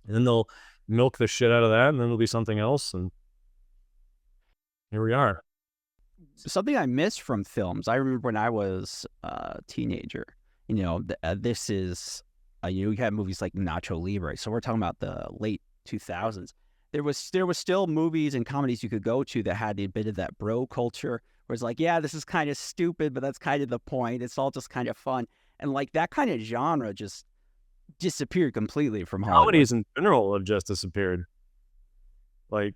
And then they'll milk the shit out of that, and then there'll be something else. And here we are. Something I miss from films. I remember when I was a teenager. This is you had movies like Nacho Libre. So we're talking about the late 2000s. There was still movies and comedies you could go to that had a bit of that bro culture, where it's like, yeah, this is kind of stupid, but that's kind of the point. It's all just kind of fun, and like that kind of genre just disappeared completely from Hollywood. Comedies in general have just disappeared. Like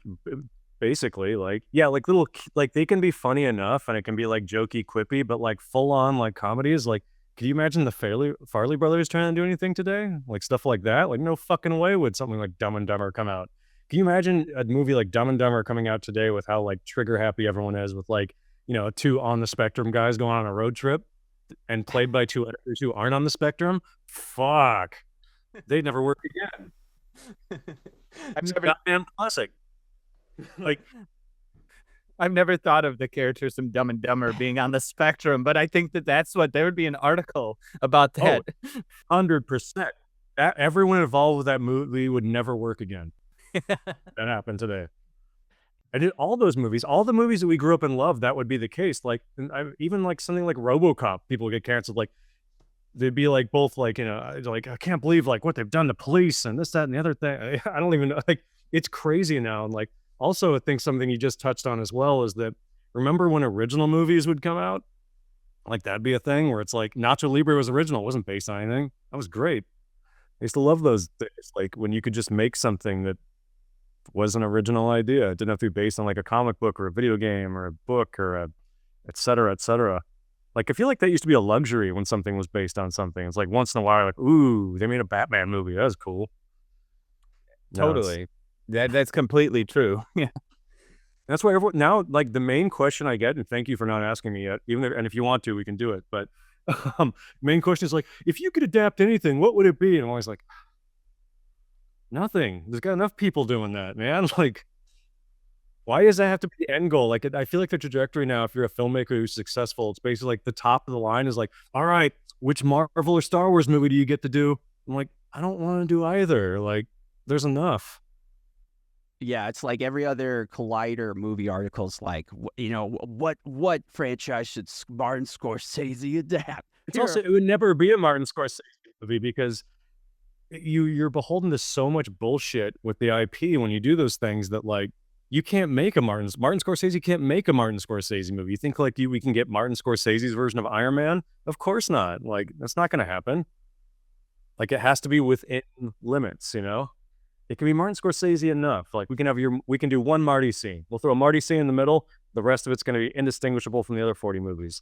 basically, like like little, like they can be funny enough and it can be like jokey, quippy, but like full on like comedies, like can you imagine the Farley brothers trying to do anything today? Like stuff like that? Like no fucking way would something like Dumb and Dumber come out. Can you imagine a movie like Dumb and Dumber coming out today with how like trigger happy everyone is with like, two on the spectrum guys going on a road trip and played by two editors who aren't on the spectrum? Fuck. They'd never work again. It's a goddamn classic. Like, I've never thought of the characters from Dumb and Dumber being on the spectrum, but I think that's what there would be an article about that. 100%. Everyone involved with that movie would never work again. That happened today. I did all those movies, all the movies that we grew up and loved. That would be the case. Like, even like something like RoboCop, people get canceled. Like, they'd be like both like, like I can't believe like what they've done to police and this, that, and the other thing. I don't even know. Like, it's crazy now. And like, also, I think something you just touched on as well is that remember when original movies would come out? Like that'd be a thing where it's like Nacho Libre was original, it wasn't based on anything. That was great. I used to love those days, like when you could just make something that was an original idea. It didn't have to be based on like a comic book or a video game or a book or et cetera, et cetera. Like I feel like that used to be a luxury when something was based on something. It's like once in a while, like, ooh, they made a Batman movie. That was cool. Totally. That's completely true. Yeah. That's why everyone now, like the main question I get, and thank you for not asking me yet, and if you want to, we can do it. But main question is like, if you could adapt anything, what would it be? And I'm always like, nothing. There's got enough people doing that, man. Like, why does that have to be the end goal? Like, I feel like the trajectory now, if you're a filmmaker who's successful, it's basically like the top of the line is like, all right, which Marvel or Star Wars movie do you get to do? I'm like, I don't want to do either. Like, there's enough. Yeah, it's like every other Collider movie article's like, what franchise should Martin Scorsese adapt? It's also, it would never be a Martin Scorsese movie because you're beholden to so much bullshit with the IP when you do those things that like you can't make a Martin Scorsese can't make a Martin Scorsese movie. You think like we can get Martin Scorsese's version of Iron Man? Of course not. Like that's not going to happen. Like it has to be within limits, It can be Martin Scorsese enough. Like we can do one Marty scene. We'll throw a Marty scene in the middle. The rest of it's going to be indistinguishable from the other 40 movies.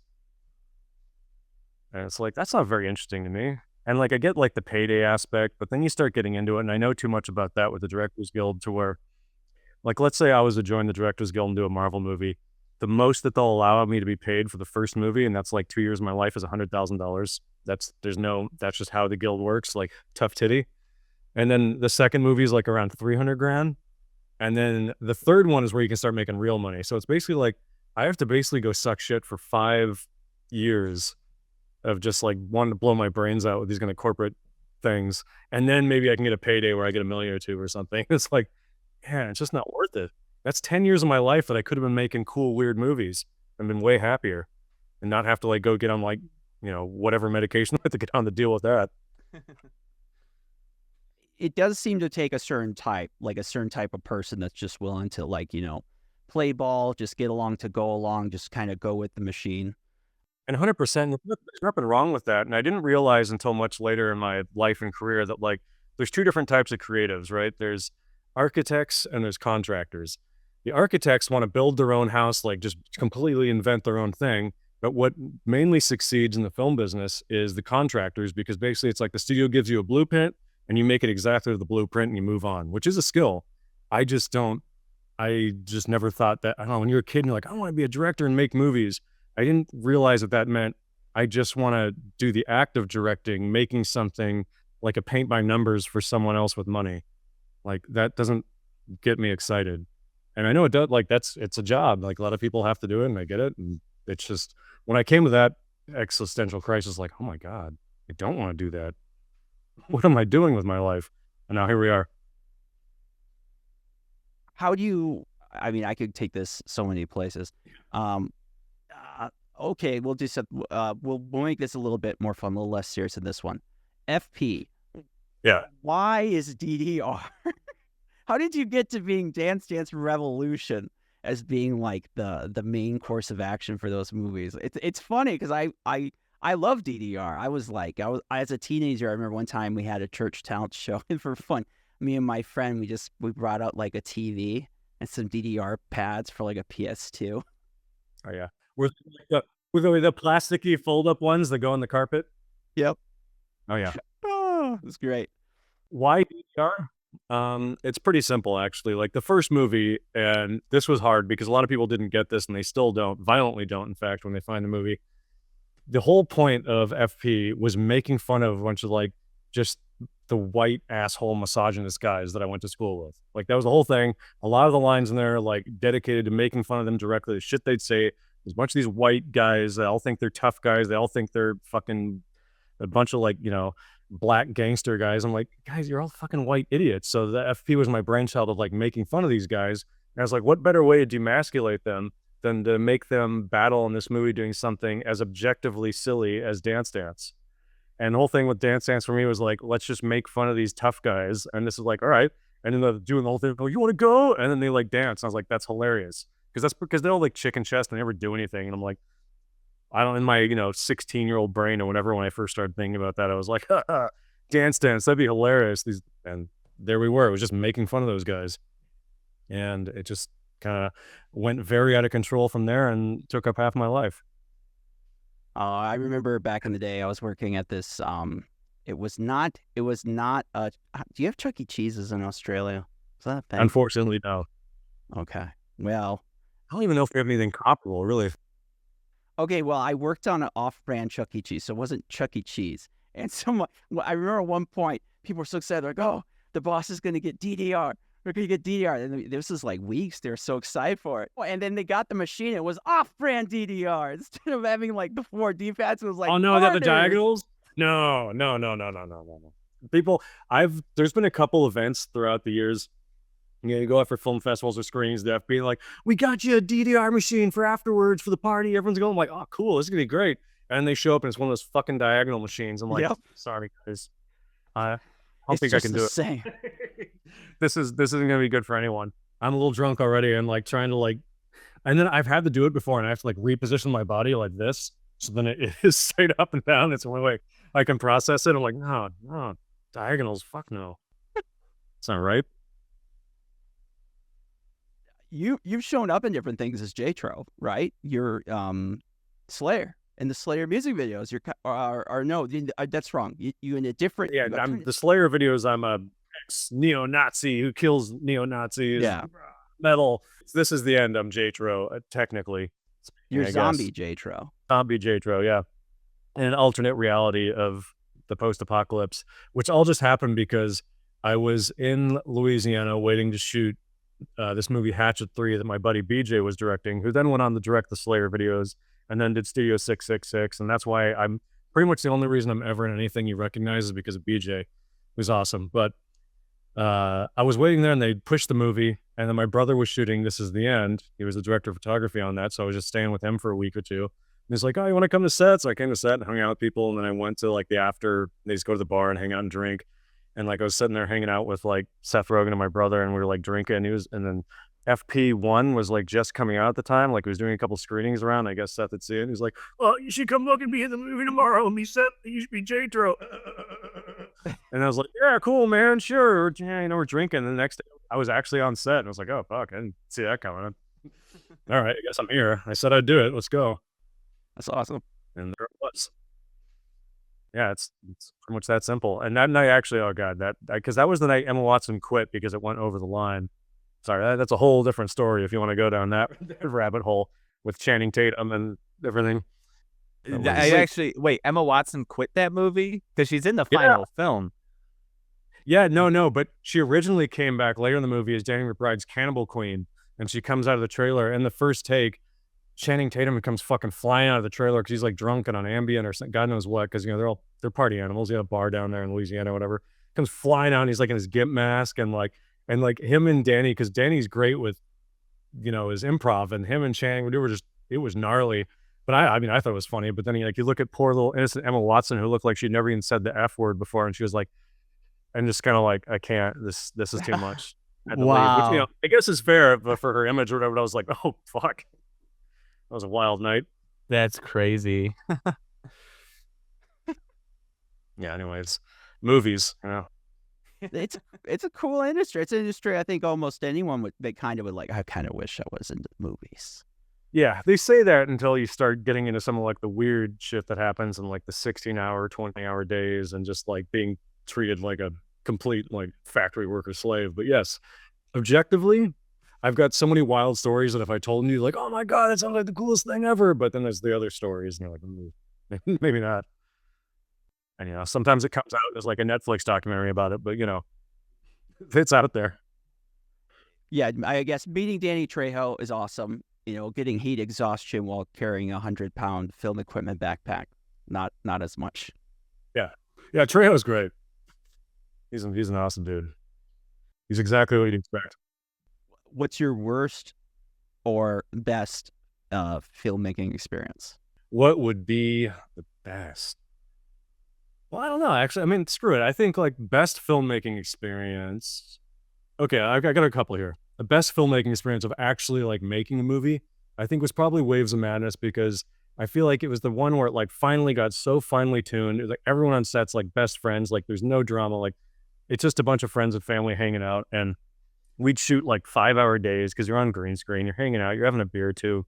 And it's like, that's not very interesting to me. And like, I get like the payday aspect, but then you start getting into it. And I know too much about that with the Directors Guild to where, like, let's say I was to join the Directors Guild and do a Marvel movie. the most that they'll allow me to be paid for the first movie, and that's like 2 years of my life, is $100,000. That's just how the guild works, like tough titty. And then the second movie is like around 300 grand. And then the third one is where you can start making real money. So it's basically like I have to basically go suck shit for 5 years of just like wanting to blow my brains out with these kind of corporate things. And then maybe I can get a payday where I get $1 million or 2 or something. It's like, man, it's just not worth it. That's 10 years of my life that I could have been making cool, weird movies and been way happier and not have to like go get on like, whatever medication I have to get on to deal with that. It does seem to take a certain type of person that's just willing to like, play ball, just get along to go along, just kind of go with the machine. And 100%, there's nothing wrong with that. And I didn't realize until much later in my life and career that like there's 2 different types of creatives, right? There's architects and there's contractors. The architects want to build their own house, like just completely invent their own thing. But what mainly succeeds in the film business is the contractors, because basically it's like the studio gives you a blueprint and you make it exactly the blueprint and you move on, which is a skill. I just never thought that. I don't know, when you're a kid and you're like, I want to be a director and make movies. I didn't realize that meant I just want to do the act of directing, making something like a paint by numbers for someone else with money. Like that doesn't get me excited. And I know it does, like it's a job. Like a lot of people have to do it and I get it. And it's just, when I came to that existential crisis, like, oh my God, I don't want to do that. What am I doing with my life? And now here we are. I could take this so many places. Okay, we'll do some, we'll make this a little bit more fun, a little less serious in this one. FP. Yeah. Why is DDR? How did you get to being Dance Dance Revolution as being like the main course of action for those movies? It's funny because I love DDR. I was as a teenager, I remember one time we had a church talent show, and for fun, me and my friend, we brought out like a TV and some DDR pads for like a PS2. Oh yeah. With the plasticky fold-up ones that go on the carpet. Yep. Oh yeah. Oh, it's great. Why DDR? It's pretty simple actually. Like the first movie, and this was hard because a lot of people didn't get this, and they still violently don't, in fact, when they find the movie. The whole point of FP was making fun of a bunch of like just the white asshole misogynist guys that I went to school with. Like that was the whole thing. A lot of the lines in there like dedicated to making fun of them directly, the shit they'd say. There's a bunch of these white guys. They all think they're tough guys. They all think they're fucking a bunch of like, black gangster guys. I'm like, guys, you're all fucking white idiots. So the FP was my brainchild of like making fun of these guys. And I was like, what better way to demasculate them than to make them battle in this movie doing something as objectively silly as Dance Dance? And the whole thing with Dance Dance for me was like, let's just make fun of these tough guys. And this is like, all right. And then they're doing the whole thing, oh, you want to go? And then they like dance. And I was like, that's hilarious. Because they're all like chicken chest and they never do anything. And I'm like, in my, 16-year-old brain or whatever, when I first started thinking about that, I was like, Dance Dance, that'd be hilarious. And there we were. It was just making fun of those guys. And it just kind of went very out of control from there and took up half my life. I remember back in the day, I was working at this, it was not, do you have Chuck E. Cheese's in Australia? Is that a thing? Unfortunately, no. Okay. Well, I don't even know if we have anything comparable, really. Okay, well, I worked on an off-brand Chuck E. Cheese, so it wasn't Chuck E. Cheese. And I remember at one point, people were so excited, like, oh, the boss is going to get DDR. We're going to get DDR. And this was like weeks. They were so excited for it. And then they got the machine. It was off-brand DDR. Instead of having like the 4D pads, it was like, oh, no, I got the diagonals? No. There's been a couple events throughout the years. You go out for film festivals or screenings, the FB like, we got you a DDR machine for afterwards for the party. Everyone's going like, oh, cool, this is gonna be great. And they show up and it's one of those fucking diagonal machines. I'm like, yep. Sorry guys, I don't think I can do it. Same. This isn't gonna be good for anyone. I'm a little drunk already and like trying to like, and then I've had to do it before and I have to like reposition my body like this, so then it is straight up and down. It's the only way I can process it. I'm like, no, diagonals, fuck no. It's not right. You've shown up in different things as J-Tro, right? You're Slayer in the Slayer music videos. That's wrong. You in a different. Yeah, the Slayer videos. I'm a ex neo-Nazi who kills neo-Nazis. Yeah, metal. This is the end. I'm Jatro, technically. You're I zombie guess. Jatro. Zombie Jatro, yeah. In an alternate reality of the post-apocalypse, which all just happened because I was in Louisiana waiting to shoot this movie Hatchet 3 that my buddy BJ was directing, who then went on to direct the Slayer videos and then did Studio 666. And that's why I'm pretty much the only reason I'm ever in anything you recognize is because of BJ, who's awesome. But I was waiting there and they pushed the movie, and then my brother was shooting This Is the End. He was the director of photography on that, so I was just staying with him for a week or two. And he's like, "Oh, you want to come to set?" So I came to set and hung out with people, and then I went to like the after. They just go to the bar and hang out and drink. And like I was sitting there hanging out with like Seth Rogen and my brother, and we were like drinking. And then FP1 was like just coming out at the time. Like he was doing a couple screenings around. I guess Seth had seen it. He's like, "Well, you should come look and be in the movie tomorrow and be Seth. You should be Jatro." And I was like, "Yeah, cool, man, sure." Yeah, we're drinking. And the next day, I was actually on set, and I was like, "Oh fuck, I didn't see that coming." All right, I guess I'm here. I said I'd do it. Let's go. That's awesome. And there it was. Yeah, it's pretty much that simple. And that night, actually, oh god, because that was the night Emma Watson quit because it went over the line. Sorry, that's a whole different story if you want to go down that rabbit hole with Channing Tatum and everything. I actually wait. Emma Watson quit that movie because she's in the Yeah. final film. Yeah, no, but she originally came back later in the movie as Danny McBride's Cannibal Queen, and she comes out of the trailer. In the first take, Channing Tatum comes fucking flying out of the trailer because he's like drunk and on Ambien or something, God knows what, because they're party animals. You have a bar down there in Louisiana, whatever. Comes flying out, and he's like in his gimp mask and like him and Danny, because Danny's great with his improv, and him and Channing, it was gnarly. But I mean, I thought it was funny. But then you look at poor little innocent Emma Watson, who looked like she'd never even said the F word before, and she was like, and just kind of like, I can't. This is too much. I had to leave, which I guess is fair, but for her image or whatever, I was like, oh fuck, that was a wild night. That's crazy. Yeah. Anyways, movies. It's a cool industry. It's an industry I think almost anyone would like. I kind of wish I was into movies. Yeah, they say that until you start getting into some of like the weird shit that happens in like the 16-hour, 20-hour days, and just like being treated like a complete like factory worker slave. But yes, objectively, I've got so many wild stories that if I told you, like, oh my god, that sounds like the coolest thing ever. But then there's the other stories, and you're like, maybe not. And sometimes it comes out as like a Netflix documentary about it, but it's out there. Yeah, I guess meeting Danny Trejo is awesome. Getting heat exhaustion while carrying a 100-pound film equipment backpack, not as much. Yeah, Trejo's great. He's an awesome dude. He's exactly what you'd expect. What's your worst or best filmmaking experience? What would be the best? Well, I don't know. Actually, I mean, screw it. I think like best filmmaking experience. Okay, I got a couple here. The best filmmaking experience of actually like making a movie, I think, was probably Waves of Madness, because I feel like it was the one where it like finally got so finely tuned. It was like everyone on set's like best friends. Like there's no drama. Like it's just a bunch of friends and family hanging out, and we'd shoot like 5-hour days because you're on green screen, you're hanging out, you're having a beer or two.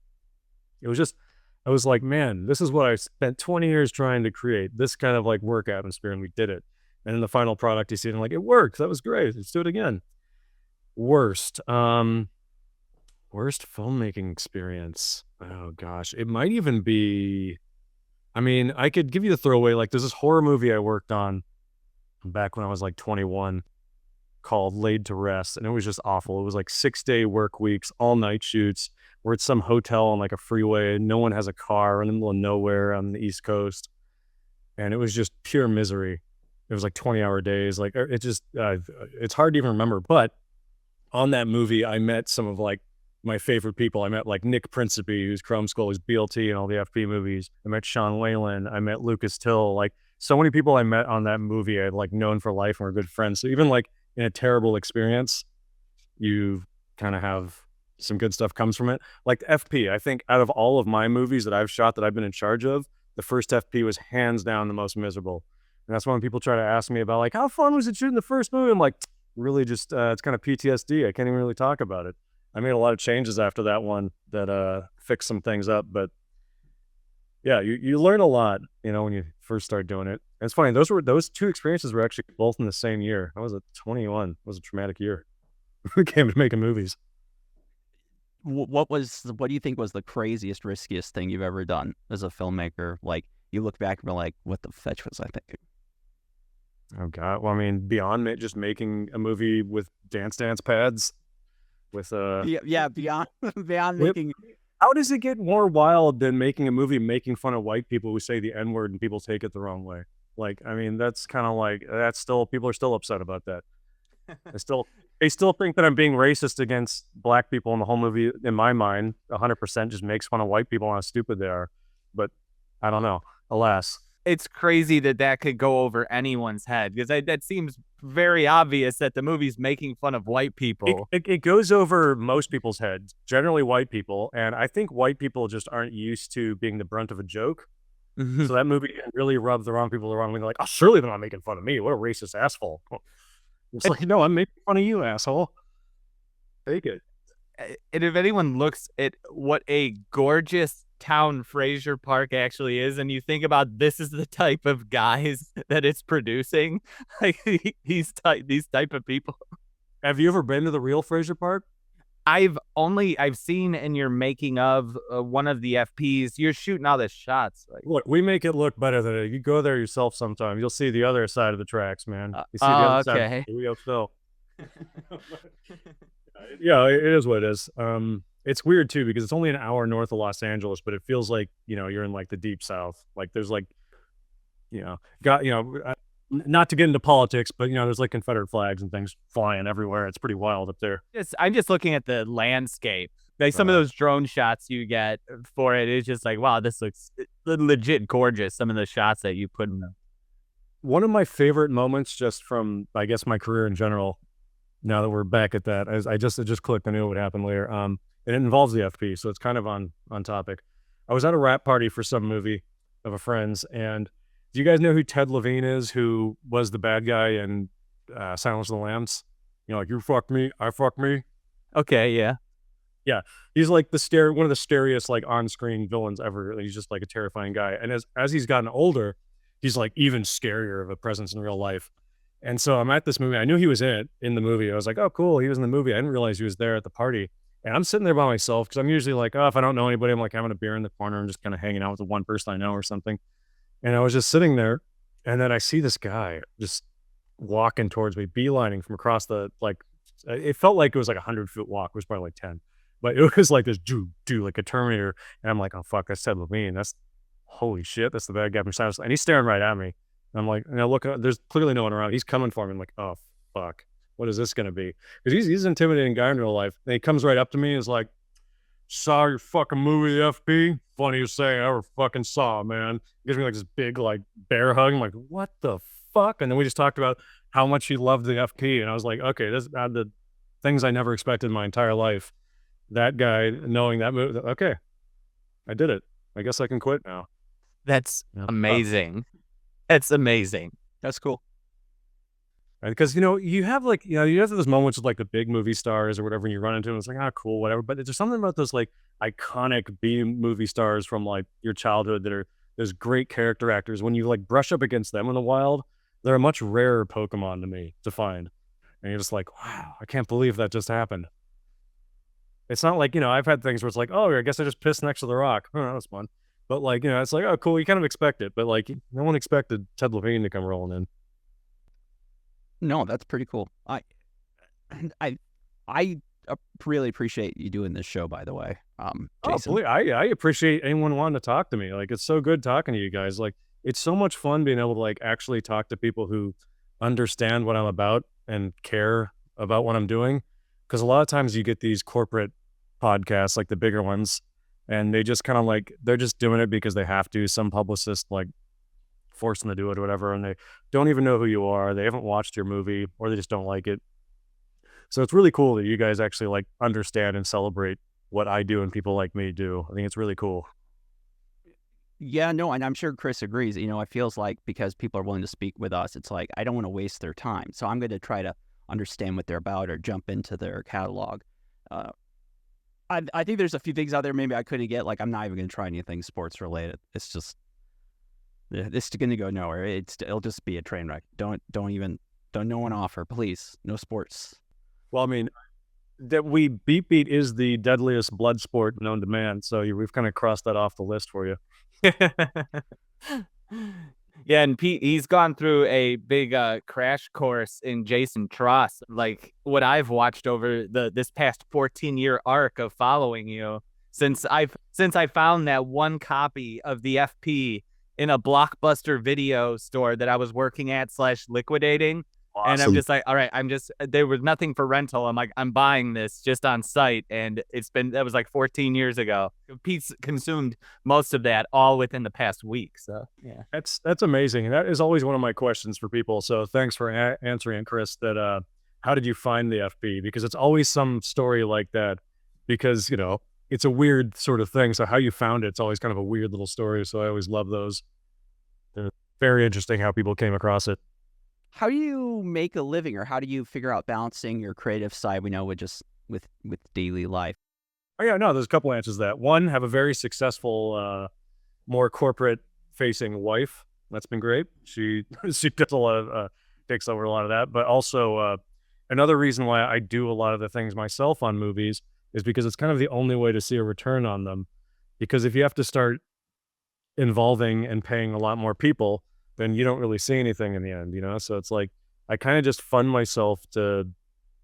I was like, man, this is what I spent 20 years trying to create, this kind of like work atmosphere, and we did it. And in the final product, you see it and like, it worked. That was great. Let's do it again. Worst filmmaking experience. Oh gosh, it might even be, I mean, I could give you the throwaway, like there's this horror movie I worked on back when I was like 21 called Laid to Rest, and it was just awful. It was like 6-day work weeks, all night shoots. We're at some hotel on like a freeway, no one has a car in the middle of nowhere on the East Coast, and it was just pure misery. It was like 20-hour days. Like it just it's hard to even remember. But on that movie, I met some of like my favorite people. I met like Nick Principe, who's Chrome Skull, who's BLT and all the FP movies. I met Sean Whalen. I met Lucas Till. Like so many people I met on that movie I'd like known for life and were good friends. So even like in a terrible experience, you kind of have some good stuff comes from it. Like FP, I think out of all of my movies that I've shot that I've been in charge of, the first FP was hands down the most miserable. And that's when people try to ask me about like, how fun was it shooting the first movie? I'm like, really just, it's kind of PTSD. I can't even really talk about it. I made a lot of changes after that one that fixed some things up. But yeah, you learn a lot, when you first start doing it. And it's funny, those two experiences were actually both in the same year. I was at 21. It was a traumatic year. We came to making movies. what do you think was the craziest, riskiest thing you've ever done as a filmmaker? Like, you look back and be like, what the fetch was I thinking? Oh God. Well, I mean, beyond just making a movie with dance pads with Yeah, beyond beyond whip. making. How does it get more wild than making a movie making fun of white people who say the N word and people take it the wrong way? Like, I mean, that's kind of like that's still people are still upset about that. They still think that I'm being racist against black people, and the whole movie, in my mind, 100% just makes fun of white people and how stupid they are. But I don't know. Alas, It's crazy that that could go over anyone's head because that seems very obvious that the movie's making fun of white people. it goes over most people's heads, generally white people, and I think white people just aren't used to being the brunt of a joke. So that movie can really rub the wrong people the wrong way. They're like, oh, surely they're not making fun of me. What a racist asshole. It's like, no, I'm making fun of you, asshole. Take it. And if anyone looks at what a gorgeous town Fraser Park actually is, and you think about this is the type of guys that it's producing, like these type of people. Have you ever been to the real Fraser Park? I've seen in your making of one of the FPs, you're shooting all the shots. Like, Look, we make it look better than it. You go there yourself sometime. You'll see the other side of the tracks, man. You see the other side. okay. Of the Phil. Yeah, it is what it is. It's weird too because it's only an hour north of Los Angeles, but it feels like you're in like the deep south. Like there's like not to get into politics, but there's like Confederate flags and things flying everywhere. It's pretty wild up there. I'm just looking at the landscape. Like some of those drone shots you get for it is just like, wow, this looks legit gorgeous. Some of the shots that you put in them. One of my favorite moments, just from I guess my career in general. Now that we're back at that, as it just clicked. I knew it would happen later. And it involves the FP, so it's kind of on topic. I was at a rap party for some movie of a friend's, and do you guys know who Ted Levine is? Who was the bad guy in Silence of the Lambs? Like you fucked me, I fucked me. Okay, yeah. Yeah, he's like one of the scariest like on-screen villains ever. He's just like a terrifying guy, and as he's gotten older, he's like even scarier of a presence in real life. And so I'm at this movie. I knew he was in the movie. I was like, oh, cool. He was in the movie. I didn't realize he was there at the party. And I'm sitting there by myself because I'm usually like, oh, if I don't know anybody, I'm like having a beer in the corner and just kind of hanging out with the one person I know or something. And I was just sitting there. And then I see this guy just walking towards me, beelining from across it felt like it was like 100-foot walk. It was probably like 10. But it was like this like a Terminator. And I'm like, oh, fuck, that's Ted Levine. Holy shit. That's the bad guy from Silence. And he's staring right at me. I'm like, look, there's clearly no one around. He's coming for me. I'm like, oh, fuck. What is this going to be? Because he's an intimidating guy in real life. And he comes right up to me and is like, saw your fucking movie, the FP? Funniest thing I ever fucking saw, man. He gives me like this big like bear hug. I'm like, what the fuck? And then we just talked about how much he loved the FP. And I was like, okay, this the things I never expected in my entire life. That guy, knowing that movie, okay, I did it. I guess I can quit now. That's amazing. It's amazing. That's cool. Because you have you have those moments with like the big movie stars or whatever, and you run into them. It's like, cool, whatever. But there's something about those like iconic B movie stars from like your childhood that are those great character actors. When you like brush up against them in the wild, they're a much rarer Pokemon to me to find. And you're just like, wow, I can't believe that just happened. It's not like I've had things where it's like, oh, I guess I just pissed next to the rock. Oh, that was fun. But like, it's like, oh, cool. You kind of expect it, but like, no one expected Ted Levine to come rolling in. No, that's pretty cool. I really appreciate you doing this show, by the way, Jason. Oh, I appreciate anyone wanting to talk to me. Like, it's so good talking to you guys. Like, it's so much fun being able to like actually talk to people who understand what I'm about and care about what I'm doing. Because a lot of times you get these corporate podcasts, like the bigger ones, and they just kind of like, they're just doing it because they have to. Some publicist like force them to do it or whatever, and they don't even know who you are. They haven't watched your movie, or they just don't like it. So it's really cool that you guys actually like understand and celebrate what I do and people like me do. I think it's really cool. Yeah, no, and I'm sure Chris agrees. It feels like because people are willing to speak with us, it's like I don't want to waste their time. So I'm going to try to understand what they're about or jump into their catalog. I think there's a few things out there maybe I couldn't get. Like, I'm not even going to try anything sports related. It's just, this is going to go nowhere. It'll just be a train wreck. Don't no one offer, please. No sports. Well, I mean, that we beat is the deadliest blood sport known to man. So we've kind of crossed that off the list for you. Yeah, and Pete, he's gone through a big crash course in Jason Trost. Like what I've watched over this past 14-year arc of following you since I found that one copy of the FP in a Blockbuster video store that I was working at / liquidating. And I'm Awesome. just like, all right, there was nothing for rental. I'm like, I'm buying this just on site. And that was like 14 years ago. Pete's consumed most of that all within the past week. So, yeah. That's amazing. And that is always one of my questions for people. So thanks for answering, Chris, that how did you find the FP? Because it's always some story like that, because, you know, it's a weird sort of thing. So how you found it's always kind of a weird little story. So I always love those. They're very interesting how people came across it. How do you make a living, or how do you figure out balancing your creative side, with daily life? Oh yeah, no, there's a couple answers to that. One, have a very successful, more corporate facing wife. That's been great. She she does a lot of takes over a lot of that. But also another reason why I do a lot of the things myself on movies is because it's kind of the only way to see a return on them. Because if you have to start involving and paying a lot more people, then you don't really see anything in the end, you know? So it's like, I kind of just fund myself to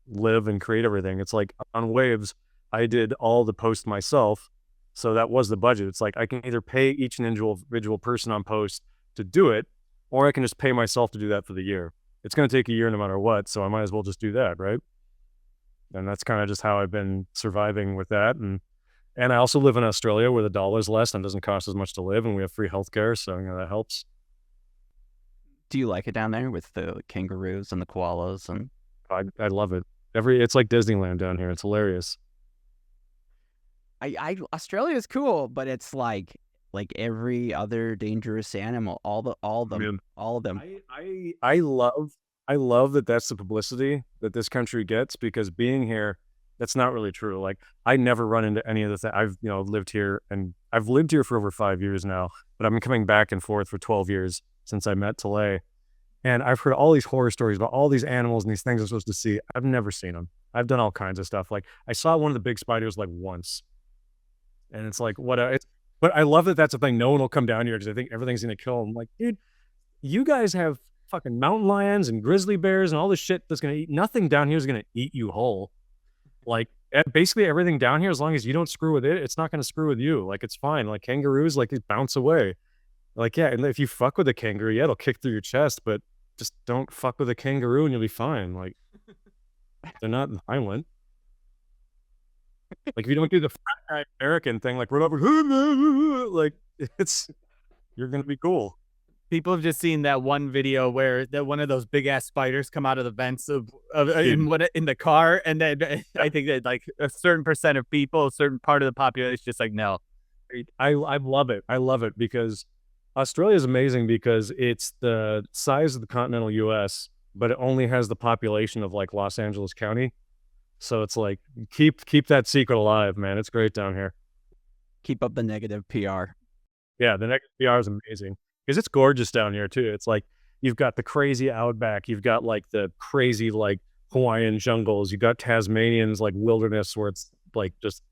live and create everything. It's like on Waves, I did all the post myself. So that was the budget. It's like, I can either pay each individual person on post to do it, or I can just pay myself to do that for the year. It's going to take a year no matter what. So I might as well just do that. Right. And that's kind of just how I've been surviving with that. And I also live in Australia where the dollar's less and it doesn't cost as much to live, and we have free healthcare. So, you know, that helps. Do you like it down there with the kangaroos and the koalas? And I love it. It's like Disneyland down here. It's hilarious. Australia is cool, but it's like every other dangerous animal. All of them. Man, All of them. I love that that's the publicity that this country gets, because being here, that's not really true. Like, I never run into any of the things. I've, you know, lived here for over 5 years now, but I've been coming back and forth for 12 years since I met Talay. And I've heard all these horror stories about all these animals and these things I'm supposed to see. I've never seen them. I've done all kinds of stuff. Like, I saw one of the big spiders like once, and it's like, what? But I love that that's a thing. No one will come down here because I think everything's gonna kill them. Like, dude, you guys have fucking mountain lions and grizzly bears and all this shit that's gonna eat. Nothing down here is gonna eat you whole. Like, basically everything down here, as long as you don't screw with it, it's not gonna screw with you. Like, it's fine. Like, kangaroos, like, they bounce away. Like, yeah, and if you fuck with a kangaroo, yeah, it'll kick through your chest, but just don't fuck with a kangaroo and you'll be fine. Like, they're not violent. Like, if you don't do the fat guy American thing, like, run over, like, you're gonna be cool. People have just seen that one video where one of those big ass spiders come out of the vents in the car, and then I think that like a certain percent of people, a certain part of the population, is just like, no. I love it. I love it because Australia is amazing because it's the size of the continental US, but it only has the population of like Los Angeles County. So it's like, keep that secret alive, man. It's great down here. Keep up the negative PR. Yeah, the negative PR is amazing because it's gorgeous down here too. It's like, you've got the crazy outback, you've got like the crazy like Hawaiian jungles, you got Tasmanians like wilderness where it's like just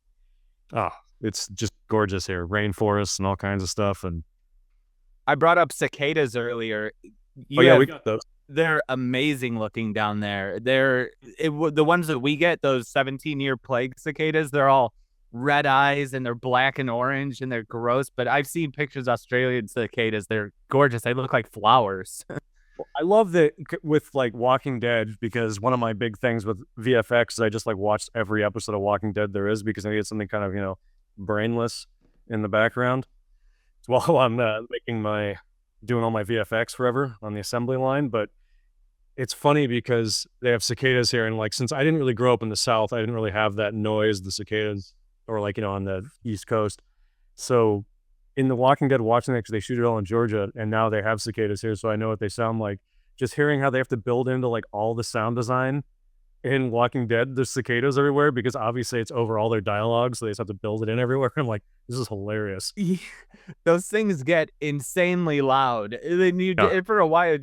it's just gorgeous here. Rainforests and all kinds of stuff. And I brought up cicadas earlier. We got those. They're amazing looking down there. The ones that we get, those 17-year plague cicadas, they're all red eyes and they're black and orange and they're gross. But I've seen pictures of Australian cicadas. They're gorgeous. They look like flowers. I love that with like Walking Dead, because one of my big things with VFX is I just like watched every episode of Walking Dead there is, because I need something kind of, you know, brainless in the background while I'm doing all my VFX forever on the assembly line. But it's funny because they have cicadas here, and like, since I didn't really grow up in the South, I didn't really have that noise, the cicadas, or like, you know, on the East Coast. So in The Walking Dead, watching that, because they shoot it all in Georgia, and now they have cicadas here, so I know what they sound like. Just hearing how they have to build into like all the sound design in Walking Dead, there's cicadas everywhere, because obviously it's over all their dialogue, so they just have to build it in everywhere. I'm like, this is hilarious. Those things get insanely loud. Then for a while,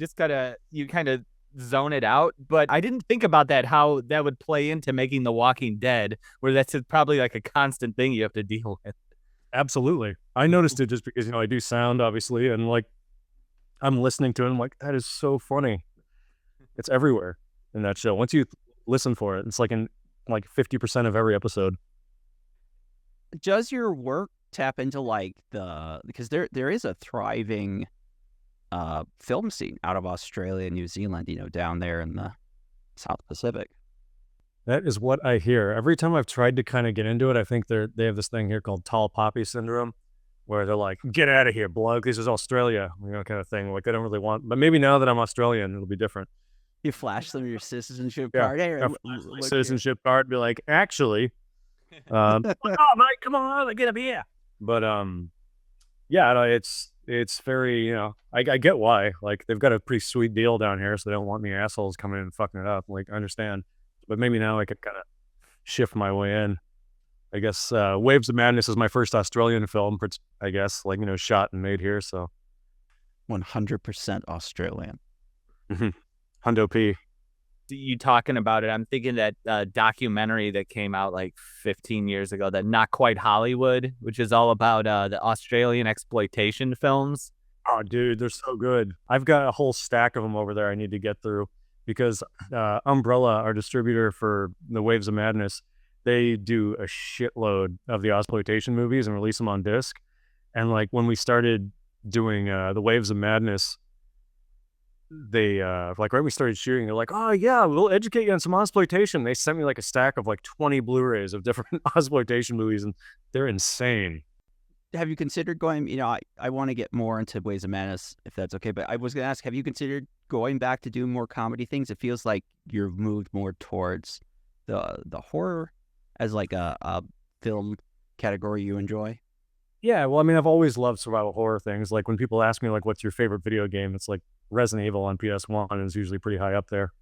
you kind of zone it out. But I didn't think about that, how that would play into making The Walking Dead, where that's probably like a constant thing you have to deal with. Absolutely. I noticed it just because, I do sound obviously, and like I'm listening to it, and I'm like, that is so funny. It's everywhere in that show. Once you listen for it, it's like in like 50% of every episode. Does your work tap into like because there is a thriving film scene out of Australia and New Zealand, down there in the South Pacific? That is what I hear. Every time I've tried to kind of get into it, I think they have this thing here called tall poppy syndrome, where they're like, get out of here, bloke. This is Australia, kind of thing. Like, they don't really want, but maybe now that I'm Australian, it'll be different. You flash them your citizenship Yeah. card. Hey, Citizenship card, be like, actually, oh, mate, come on, get up here. But, yeah, no, it's very, I get why. Like, they've got a pretty sweet deal down here, so they don't want any assholes coming in and fucking it up. Like, I understand. But maybe now I could kind of shift my way in. I guess Waves of Madness is my first Australian film, I guess, like, shot and made here. So 100% Australian. Hundo P. You talking about it, I'm thinking that documentary that came out like 15 years ago, that Not Quite Hollywood, which is all about the Australian exploitation films. Oh, dude, they're so good. I've got a whole stack of them over there I need to get through, because Umbrella, our distributor for the Waves of Madness, they do a shitload of the exploitation movies and release them on disc. And like when we started doing the Waves of Madness, they like right when we started shooting, they're like, oh yeah, we'll educate you on some exploitation. They sent me like a stack of like 20 Blu-rays of different exploitation movies, and they're insane. Have you considered going, I want to get more into Waves of Madness, if that's okay, but I was going to ask, have you considered going back to do more comedy things? It feels like you've moved more towards the horror as like a film category you enjoy. Yeah, well, I mean, I've always loved survival horror things. Like when people ask me like, what's your favorite video game? It's like Resident Evil on PS1 is usually pretty high up there.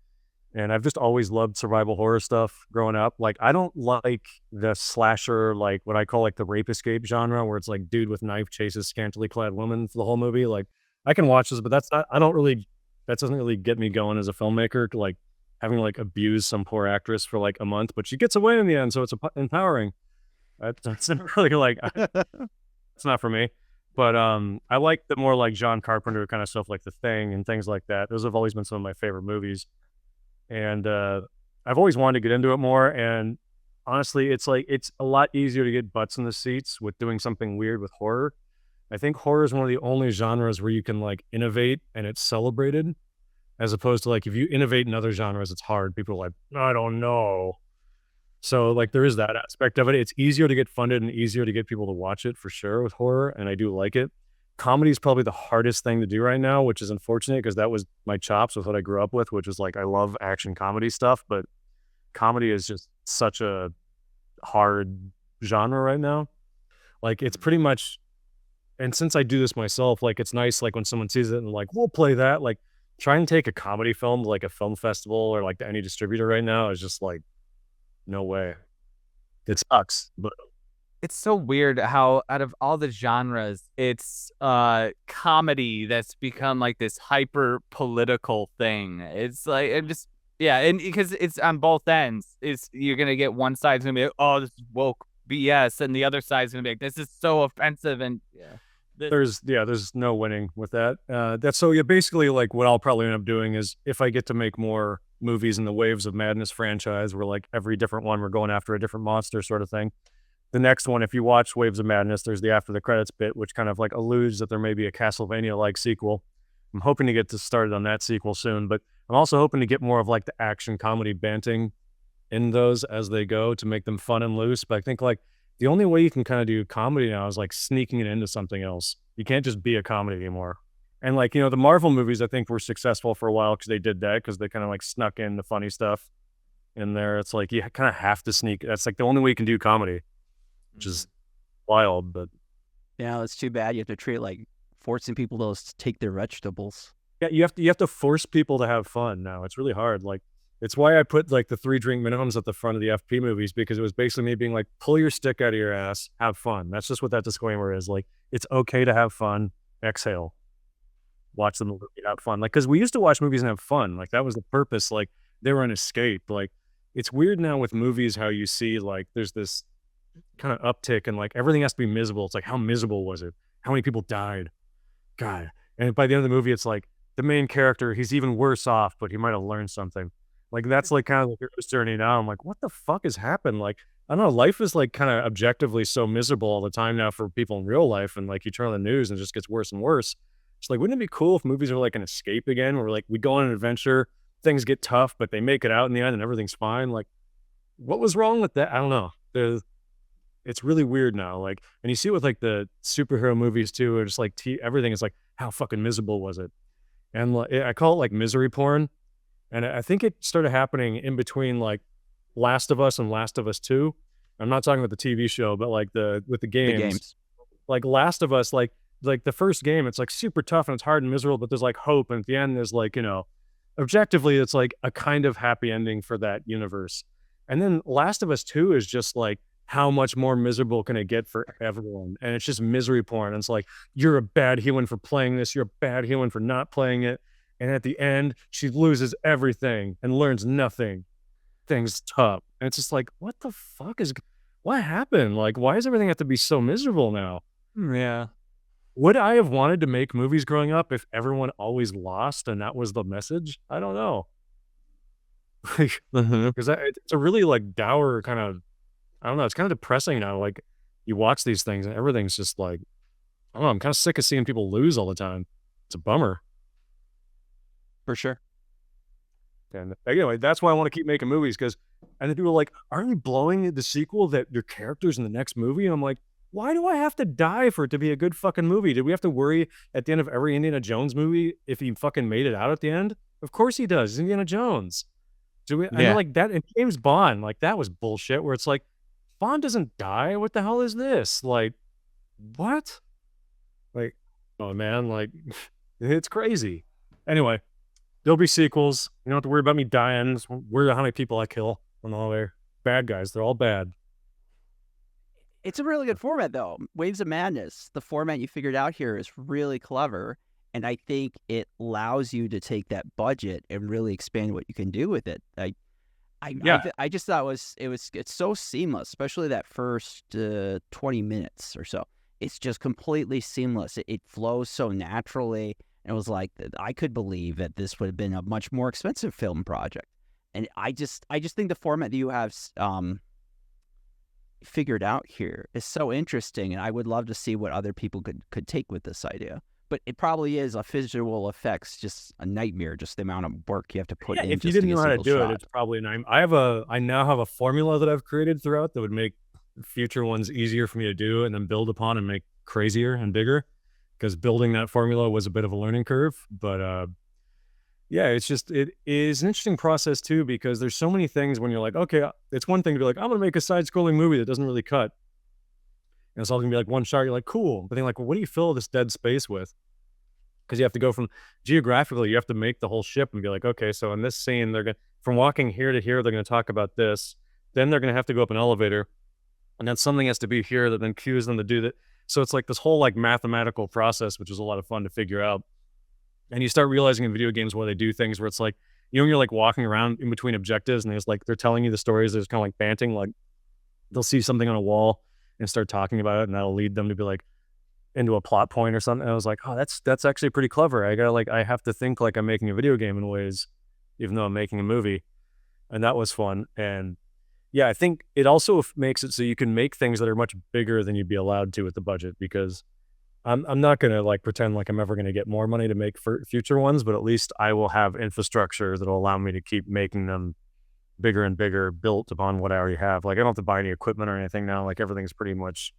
And I've just always loved survival horror stuff growing up. Like, I don't like the slasher, like what I call like the rape escape genre, where it's like dude with knife chases scantily clad woman for the whole movie. Like, I can watch this, but that doesn't really get me going as a filmmaker, like having like abused some poor actress for like a month, but she gets away in the end. So it's empowering. That's really like, it's not for me. But I like the more like John Carpenter kind of stuff, like The Thing and things like that. Those have always been some of my favorite movies. And I've always wanted to get into it more. And honestly, it's a lot easier to get butts in the seats with doing something weird with horror. I think horror is one of the only genres where you can like innovate and it's celebrated, as opposed to like if you innovate in other genres, it's hard. People are like, I don't know. So like there is that aspect of it. It's easier to get funded and easier to get people to watch it for sure with horror, and I do like it. Comedy is probably the hardest thing to do right now, which is unfortunate because that was my chops with what I grew up with, which is like I love action comedy stuff, but comedy is just such a hard genre right now. Like it's pretty much, and since I do this myself, like it's nice like when someone sees it and like, we'll play that. Like trying to take a comedy film to like a film festival or like to any distributor right now is just like, no way. It sucks, but It's so weird how out of all the genres, it's comedy that's become like this hyper political thing. It's like and because it's on both ends. You're gonna get one side's gonna be like, oh, this is woke BS, and the other side's gonna be like, this is so offensive, and there's no winning with that. That's so yeah, basically like what I'll probably end up doing is if I get to make more movies in the Waves of Madness franchise, where like every different one we're going after a different monster sort of thing. The next one, if you watch Waves of Madness, there's the after the credits bit, which kind of like alludes that there may be a Castlevania-like sequel. I'm hoping to get started on that sequel soon, but I'm also hoping to get more of like the action comedy banting in those as they go to make them fun and loose. But I think like the only way you can kind of do comedy now is like sneaking it into something else. You can't just be a comedy anymore. And like, the Marvel movies, I think were successful for a while because they did that, because they kind of like snuck in the funny stuff in there. It's like, you kind of have to sneak. That's like the only way you can do comedy, which is wild, but yeah, it's too bad. You have to treat it like forcing people to take their vegetables. yeah, you have to force people to have fun now. It's really hard. Like, it's why I put like the 3 drink minimums at the front of the FP movies, because it was basically me being like, pull your stick out of your ass, have fun. That's just what that disclaimer is. Like, it's okay to have fun, exhale. watch the movie, have fun. Like, because we used to watch movies and have fun. Like, that was the purpose. Like, they were an escape. Like, it's weird now with movies how you see, like, there's this kind of uptick and, like, everything has to be miserable. It's like, how miserable was it? How many people died? God. And by the end of the movie, it's like the main character, he's even worse off, but he might have learned something. Like, that's like kind of the hero's journey now. I'm like, what the fuck has happened? Like, I don't know. Life is like kind of objectively so miserable all the time now for people in real life. And like, you turn on the news and it just gets worse and worse. It's like, wouldn't it be cool if movies are like an escape again, where like we go on an adventure, things get tough, but they make it out in the end and everything's fine? Like, what was wrong with that? I don't know. It's really weird now. Like, and you see it with like the superhero movies too, where just like everything is like, how fucking miserable was it? And like, I call it like misery porn. And I think it started happening in between like Last of Us and Last of Us 2. I'm not talking about the TV show, but like with the The games. games. Like Last of Us, like the first game, it's like super tough and it's hard and miserable, but there's like hope. And at the end, there's like, objectively, it's like a kind of happy ending for that universe. And then Last of Us 2 is just like, how much more miserable can it get for everyone? And it's just misery porn. And it's like, you're a bad human for playing this. You're a bad human for not playing it. And at the end, she loses everything and learns nothing. Things tough. And it's just like, what happened? Like, why does everything have to be so miserable now? Yeah. Would I have wanted to make movies growing up if everyone always lost and that was the message? I don't know. Because it's a really like dour kind of, I don't know, it's kind of depressing now. Like, you watch these things and everything's just like, I don't know, I'm kind of sick of seeing people lose all the time. It's a bummer. For sure. And anyway, that's why I want to keep making movies, because, and then people are like, aren't you blowing the sequel that your character's in the next movie? And I'm like, why do I have to die for it to be a good fucking movie? Did we have to worry at the end of every Indiana Jones movie if he fucking made it out at the end? Of course he does. He's Indiana Jones. Do we? I Yeah. mean, like that, and James Bond, like that was bullshit. Where it's like, Bond doesn't die. What the hell is this? Like, what? Like, oh man, like it's crazy. Anyway, there'll be sequels. You don't have to worry about me dying. Just worry about how many people I kill. And all their bad guys. They're all bad. It's a really good format, though. Waves of Madness, the format you figured out here is really clever. And I think it allows you to take that budget and really expand what you can do with it. I just thought it's so seamless, especially that first 20 minutes or so. It's just completely seamless. It flows so naturally. And it was like, I could believe that this would have been a much more expensive film project. And I just think the format that you have figured out here is so interesting, and I would love to see what other people could take with this idea. But it probably is a visual effects, just a nightmare, just the amount of work you have to put in. If you didn't know how to do it, it's probably a nightmare. I now have a formula that I've created throughout that would make future ones easier for me to do and then build upon and make crazier and bigger, because building that formula was a bit of a learning curve. But yeah, it is an interesting process too, because there's so many things when you're like, okay, it's one thing to be like, I'm going to make a side-scrolling movie that doesn't really cut. And it's all going to be like one shot. You're like, cool. But then like, well, what do you fill this dead space with? Because you have to go from geographically, you have to make the whole ship and be like, okay, so in this scene, from walking here to here, they're going to talk about this. Then they're going to have to go up an elevator. And then something has to be here that then cues them to do that. So it's like this whole like mathematical process, which is a lot of fun to figure out. And you start realizing in video games where they do things where it's like, when you're like walking around in between objectives and they're telling you the stories, there's kind of like banting, like they'll see something on a wall and start talking about it, and that'll lead them to be like into a plot point or something. And I was like, oh, that's actually pretty clever. I have to think like I'm making a video game in ways, even though I'm making a movie. And that was fun. And yeah, I think it also makes it so you can make things that are much bigger than you'd be allowed to with the budget, because I'm not going to like pretend like I'm ever going to get more money to make for future ones, but at least I will have infrastructure that'll allow me to keep making them bigger and bigger, built upon what I already have. Like, I don't have to buy any equipment or anything now. Like, everything's pretty much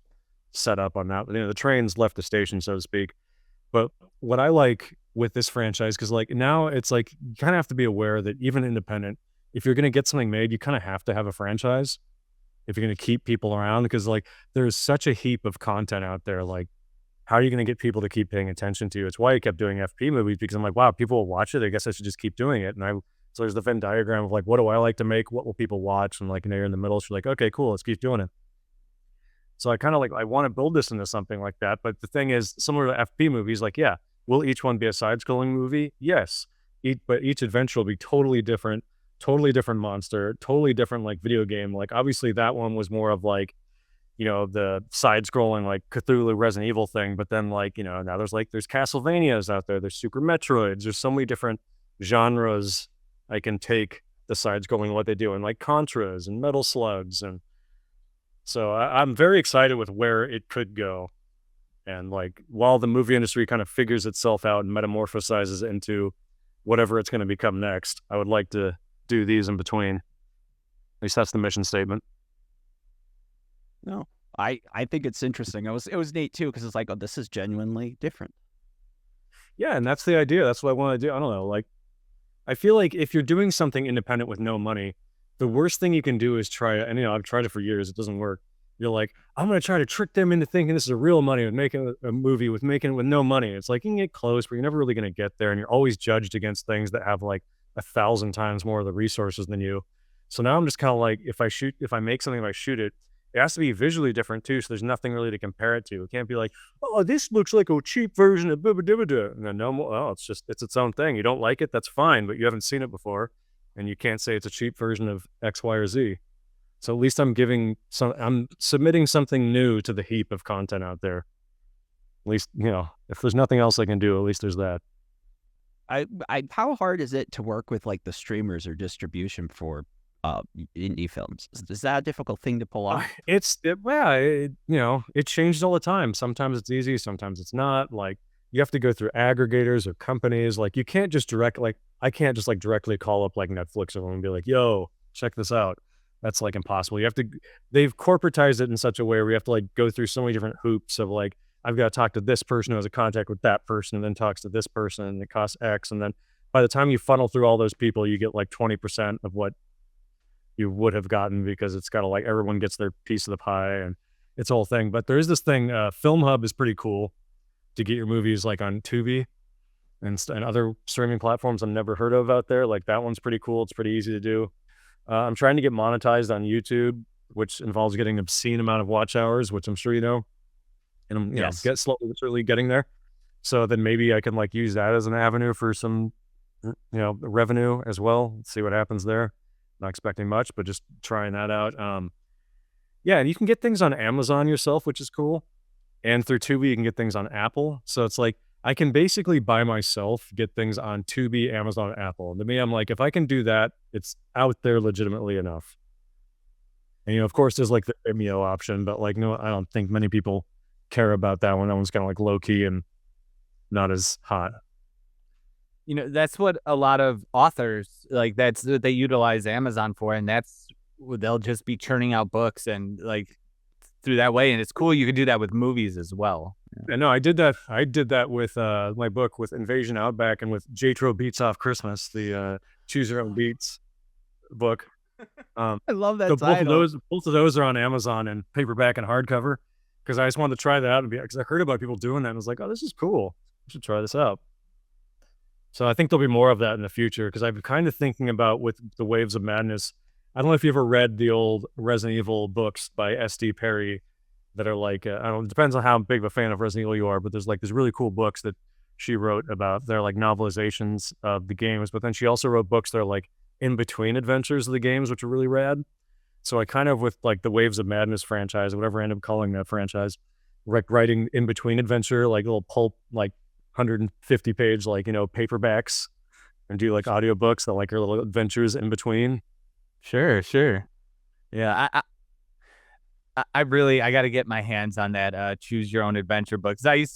set up on that. The train's left the station, so to speak. But what I like with this franchise, because like now it's like you kind of have to be aware that even independent, if you're going to get something made, you kind of have to have a franchise if you're going to keep people around, because like there's such a heap of content out there. Like, how are you going to get people to keep paying attention to you? It's why I kept doing FP movies, because I'm like, wow, people will watch it. I guess I should just keep doing it. So there's the Venn diagram of like, what do I like to make? What will people watch? And like, you're in the middle. So you're like, okay, cool, let's keep doing it. So I kind of like, I want to build this into something like that. But the thing is, similar to FP movies, like, yeah, Will each one be a side-scrolling movie? Yes. But each adventure will be totally different monster, totally different like video game. Like obviously that one was more of like, the side-scrolling like Cthulhu Resident Evil thing, but then like, now there's Castlevanias out there, there's Super Metroids, there's so many different genres I can take the side-scrolling what they do, and like Contras and Metal Slugs, and so I'm very excited with where it could go. And like while the movie industry kind of figures itself out and metamorphosizes into whatever it's going to become next, I would like to do these in between. At least that's the mission statement. No, I think it's interesting. It was neat too because it's like, oh, this is genuinely different. Yeah, and that's the idea. That's what I want to do. I don't know. Like, I feel like if you're doing something independent with no money, the worst thing you can do is try it. And I've tried it for years. It doesn't work. You're like, I'm going to try to trick them into thinking this is a real money and making a movie with making it with no money. It's like you can get close, but you're never really going to get there. And you're always judged against things that have like 1,000 times more of the resources than you. So now I'm just kind of like, if I make something, if I shoot it, it has to be visually different too. So there's nothing really to compare it to. It can't be like, oh, this looks like a cheap version of Bibba. No, it's its own thing. You don't like it, that's fine, but you haven't seen it before, and you can't say it's a cheap version of X, Y, or Z. So at least I'm submitting something new to the heap of content out there. At least, if there's nothing else I can do, at least there's that. How hard is it to work with like the streamers or distribution for indie films? Is that a difficult thing to pull off? It changes all the time. Sometimes it's easy, sometimes it's not. Like you have to go through aggregators or companies. Like you can't just I can't just like directly call up like Netflix or and be like, yo, check this out. That's like impossible. They've corporatized it in such a way where you have to like go through so many different hoops of like, I've got to talk to this person who has a contact with that person and then talks to this person and it costs X. And then by the time you funnel through all those people, you get like 20% of what you would have gotten because it's got to like, everyone gets their piece of the pie and it's a whole thing. But there is this thing, Film Hub is pretty cool to get your movies like on Tubi and other streaming platforms I've never heard of out there. Like that one's pretty cool. It's pretty easy to do. I'm trying to get monetized on YouTube, which involves getting an obscene amount of watch hours, which I'm sure you know. And I'm get slowly but surely getting there. So then maybe I can like use that as an avenue for some, revenue as well. Let's see what happens there. Not expecting much, but just trying that out. And you can get things on Amazon yourself, which is cool. And through Tubi, you can get things on Apple. So it's like I can basically by myself get things on Tubi, Amazon, Apple. And to me, I'm like, if I can do that, it's out there legitimately enough. And of course, there's like the Vimeo option, but like, no, I don't think many people care about that one. That one's kind of like low key and not as hot. That's what a lot of authors like. That's what they utilize Amazon for, and they'll just be churning out books and like through that way. And it's cool. You can do that with movies as well. Yeah, no, I did that. I did that with my book with Invasion Outback and with Jatro Beats Off Christmas, the Choose Your Own Beats book. I love that so title. Both of those are on Amazon in paperback and hardcover because I just wanted to try that out because I heard about people doing that and I was like, oh, this is cool. I should try this out. So I think there'll be more of that in the future because I've been kind of thinking about with the Waves of Madness. I don't know if you ever read the old Resident Evil books by S.D. Perry that are like, I don't know, it depends on how big of a fan of Resident Evil you are, but there's like these really cool books that she wrote about. They're like novelizations of the games, but then she also wrote books that are like in between adventures of the games, which are really rad. So I kind of, with like the Waves of Madness franchise, whatever I end up calling that franchise, like writing in between adventure, like little pulp, like 150 page, like, paperbacks and do like audiobooks that like are little adventures in between. Sure. Yeah. I got to get my hands on that Choose Your Own Adventure books. I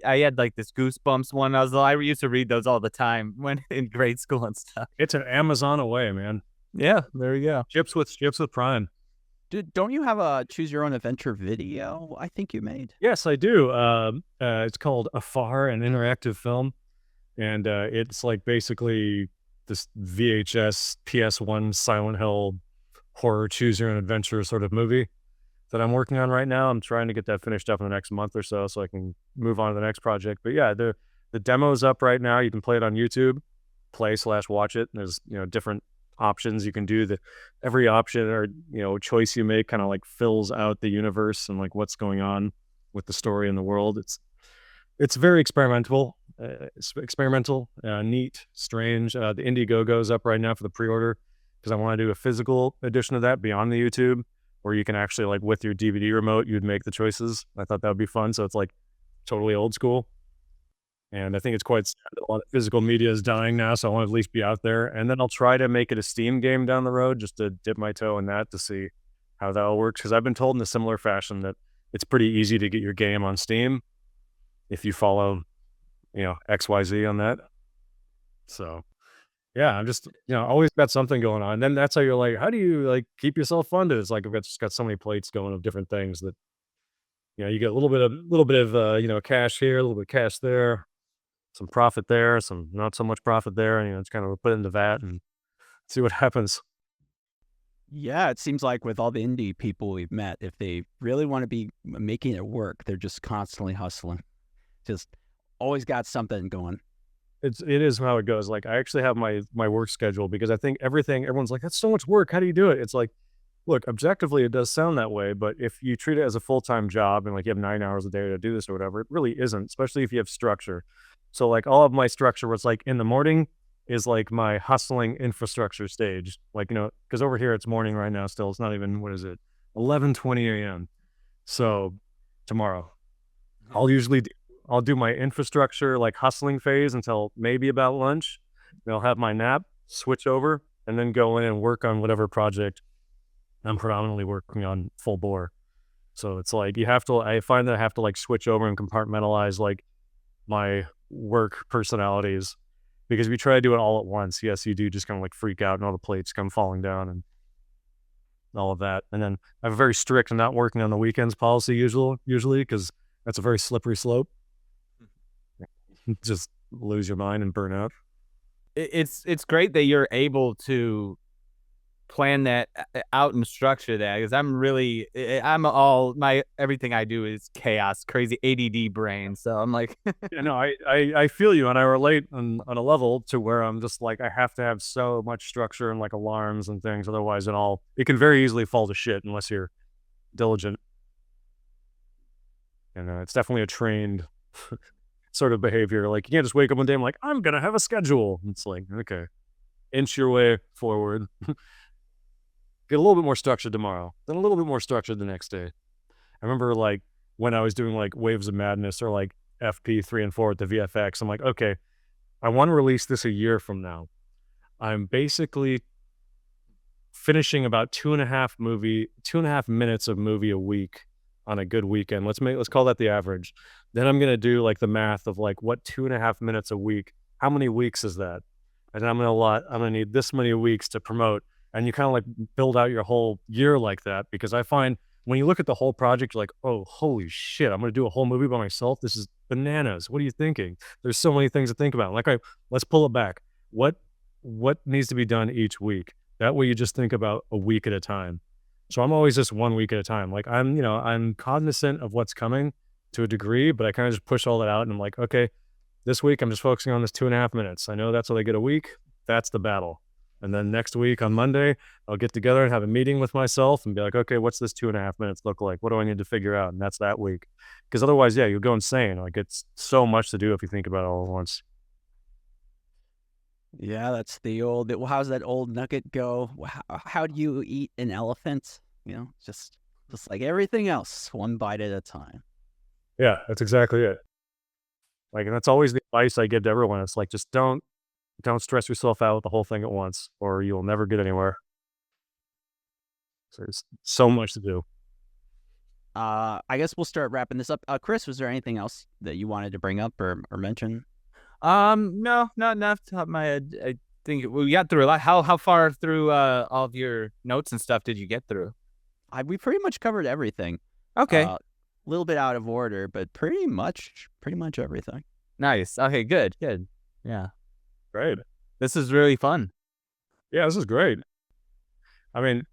had like this Goosebumps one. I used to read those all the time when in grade school and stuff. It's an Amazon away, man. Yeah, there you go. Ships with Prime. Dude, don't you have a Choose Your Own Adventure video? I think you made. Yes, I do. It's called Afar, an interactive film, and it's like basically this VHS PS1 Silent Hill horror Choose Your Own Adventure sort of movie that I'm working on right now. I'm trying to get that finished up in the next month or so I can move on to the next project. But yeah, the demo's up right now. You can play it on YouTube, play/watch it. There's, different options you can do. Every option or, choice you make kind of like fills out the universe and like what's going on with the story in the world. It's very experimental, experimental, neat, strange. The Indiegogo's up right now for the pre-order because I want to do a physical edition of that beyond the YouTube, where you can actually like with your DVD remote, you'd make the choices. I thought that would be fun. So it's like totally old school. And I think it's quite sad that a lot of physical media is dying now. So I want to at least be out there. And then I'll try to make it a Steam game down the road just to dip my toe in that to see how that all works. Because I've been told in a similar fashion that it's pretty easy to get your game on Steam if you follow, XYZ on that. So yeah, I'm just, always got something going on. And then that's how you're like, how do you like keep yourself funded? It's like just got so many plates going of different things that, you get a little bit of cash here, a little bit of cash there, some profit there, some not so much profit there. And, it's kind of put into that and see what happens. Yeah, it seems like with all the indie people we've met, if they really want to be making it work, they're just constantly hustling. Just always got something going. It is how it goes. Like I actually have my work schedule because I think everyone's like, that's so much work. How do you do it? It's like, look, objectively, it does sound that way, but if you treat it as a full-time job and like you have 9 hours a day to do this or whatever, it really isn't, especially if you have structure. So like all of my structure was like in the morning is like my hustling infrastructure stage. Like, because over here it's morning right now still. It's not even, what is it? 11:20 a.m. So tomorrow I'll do my infrastructure like hustling phase until maybe about lunch. Then I'll have my nap, switch over, and then go in and work on whatever project I'm predominantly working on full bore. So it's like I find that I have to like switch over and compartmentalize like my work personalities because if you try to do it all at once, yes, you do just kind of like freak out and all the plates come falling down and all of that. And then I have a very strict not working on the weekends policy usually because that's a very slippery slope. Just lose your mind and burn out. It's great that you're able to plan that out and structure that because everything I do is chaos, crazy ADD brain. So I'm like, I feel you and I relate on a level to where I'm just like, I have to have so much structure and like alarms and things. Otherwise it can very easily fall to shit unless you're diligent. And it's definitely a trained sort of behavior. Like you can't just wake up one day and I'm like, I'm going to have a schedule. It's like, okay, inch your way forward. Get a little bit more structured tomorrow, then a little bit more structured the next day. I remember like when I was doing like Waves of Madness or like FP3 and 4 at the VFX, I'm like, okay, I want to release this a year from now. I'm basically finishing about 2.5 minutes of movie a week on a good weekend. Let's call that the average. Then I'm going to do like the math of like what 2.5 minutes a week, how many weeks is that? And I'm going to need this many weeks to promote. And you kind of like build out your whole year like that because I find when you look at the whole project, you're like, oh, holy shit, I'm going to do a whole movie by myself. This is bananas. What are you thinking? There's so many things to think about. Like, let's pull it back. What needs to be done each week? That way you just think about a week at a time. So I'm always just 1 week at a time. Like I'm cognizant of what's coming to a degree, but I kind of just push all that out and I'm like, okay, this week I'm just focusing on this 2.5 minutes. I know that's what I get a week. That's the battle. And then next week on Monday, I'll get together and have a meeting with myself and be like, okay, what's this 2.5 minutes look like? What do I need to figure out? And that's that week. Because otherwise, yeah, you'll go insane. Like it's so much to do if you think about it all at once. Yeah, that's the old. Well, how's that old nugget go? How do you eat an elephant? Just like everything else, one bite at a time. Yeah, that's exactly it. Like, and that's always the advice I give to everyone. It's like, just don't stress yourself out with the whole thing at once, or you'll never get anywhere. So there's so much to do. I guess we'll start wrapping this up. Chris, was there anything else that you wanted to bring up or mention? No, not enough to top my head. I think we got through a lot. How far through all of your notes and stuff did you get through? We pretty much covered everything. Okay. A little bit out of order, but pretty much everything. Nice. Okay, good. Yeah. Great. This is really fun. Yeah, this is great. I mean,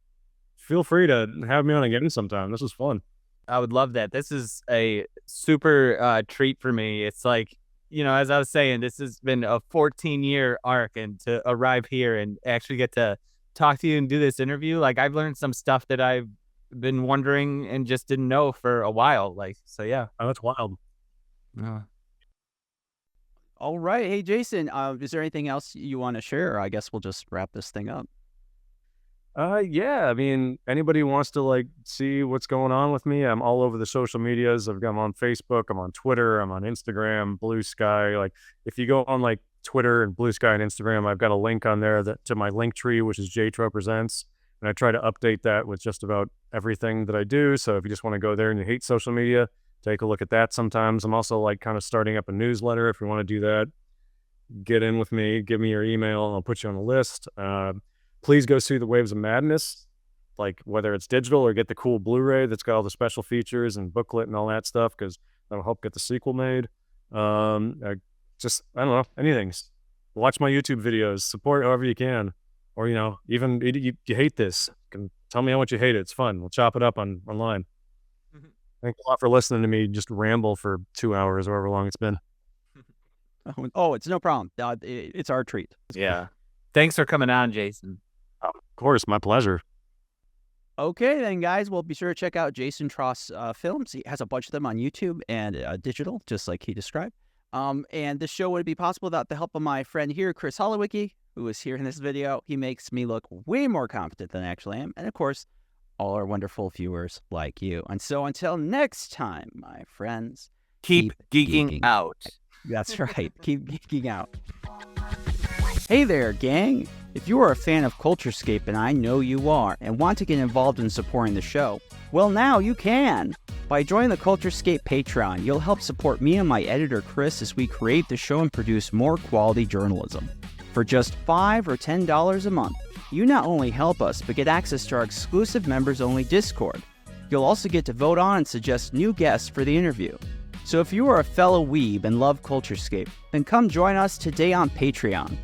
feel free to have me on again sometime. This was fun. I would love that. This is a super treat for me. It's like, as I was saying, this has been a 14-year arc, and to arrive here and actually get to talk to you and do this interview, like I've learned some stuff that I've been wondering and just didn't know for a while. Like, so yeah. Oh, that's wild. All right. Hey, Jason, is there anything else you want to share? I guess we'll just wrap this thing up. Yeah, I mean, anybody who wants to like see what's going on with me, I'm all over the social medias. I'm on Facebook, I'm on Twitter, I'm on Instagram, Blue Sky. Like, if you go on like Twitter and Blue Sky and Instagram, I've got a link on there to my link tree, which is JTro Presents, and I try to update that with just about everything that I do. So if you just want to go there and you hate social media, take a look at that. Sometimes I'm also like kind of starting up a newsletter. If you want to do that, get in with me, give me your email, and I'll put you on the list. Please go see The Waves of Madness, like whether it's digital or get the cool Blu-ray that's got all the special features and booklet and all that stuff, because that'll help get the sequel made. I don't know, anything. Watch my YouTube videos, support however you can. Or, even you hate this, you can tell me how much you hate it. It's fun. We'll chop it up online. Thanks a lot for listening to me just ramble for 2 hours or however long it's been. Oh, it's no problem. It's our treat. Yeah. Thanks for coming on, Jason. Of course, my pleasure. Okay, then, guys. Well, be sure to check out Jason Trost's films. He has a bunch of them on YouTube and digital, just like he described. And this show wouldn't be possible without the help of my friend here, Chris Holowicki, who is here in this video. He makes me look way more competent than I actually am. And, of course, all our wonderful viewers like you. And so until next time, my friends, Keep geeking out. That's right. Keep geeking out. Hey there, gang. If you are a fan of CultureScape, and I know you are, and want to get involved in supporting the show, well, now you can. By joining the CultureScape Patreon, you'll help support me and my editor, Chris, as we create the show and produce more quality journalism. For just $5 or $10 a month, you not only help us, but get access to our exclusive members-only Discord. You'll also get to vote on and suggest new guests for the interview. So if you are a fellow weeb and love CultureScape, then come join us today on Patreon.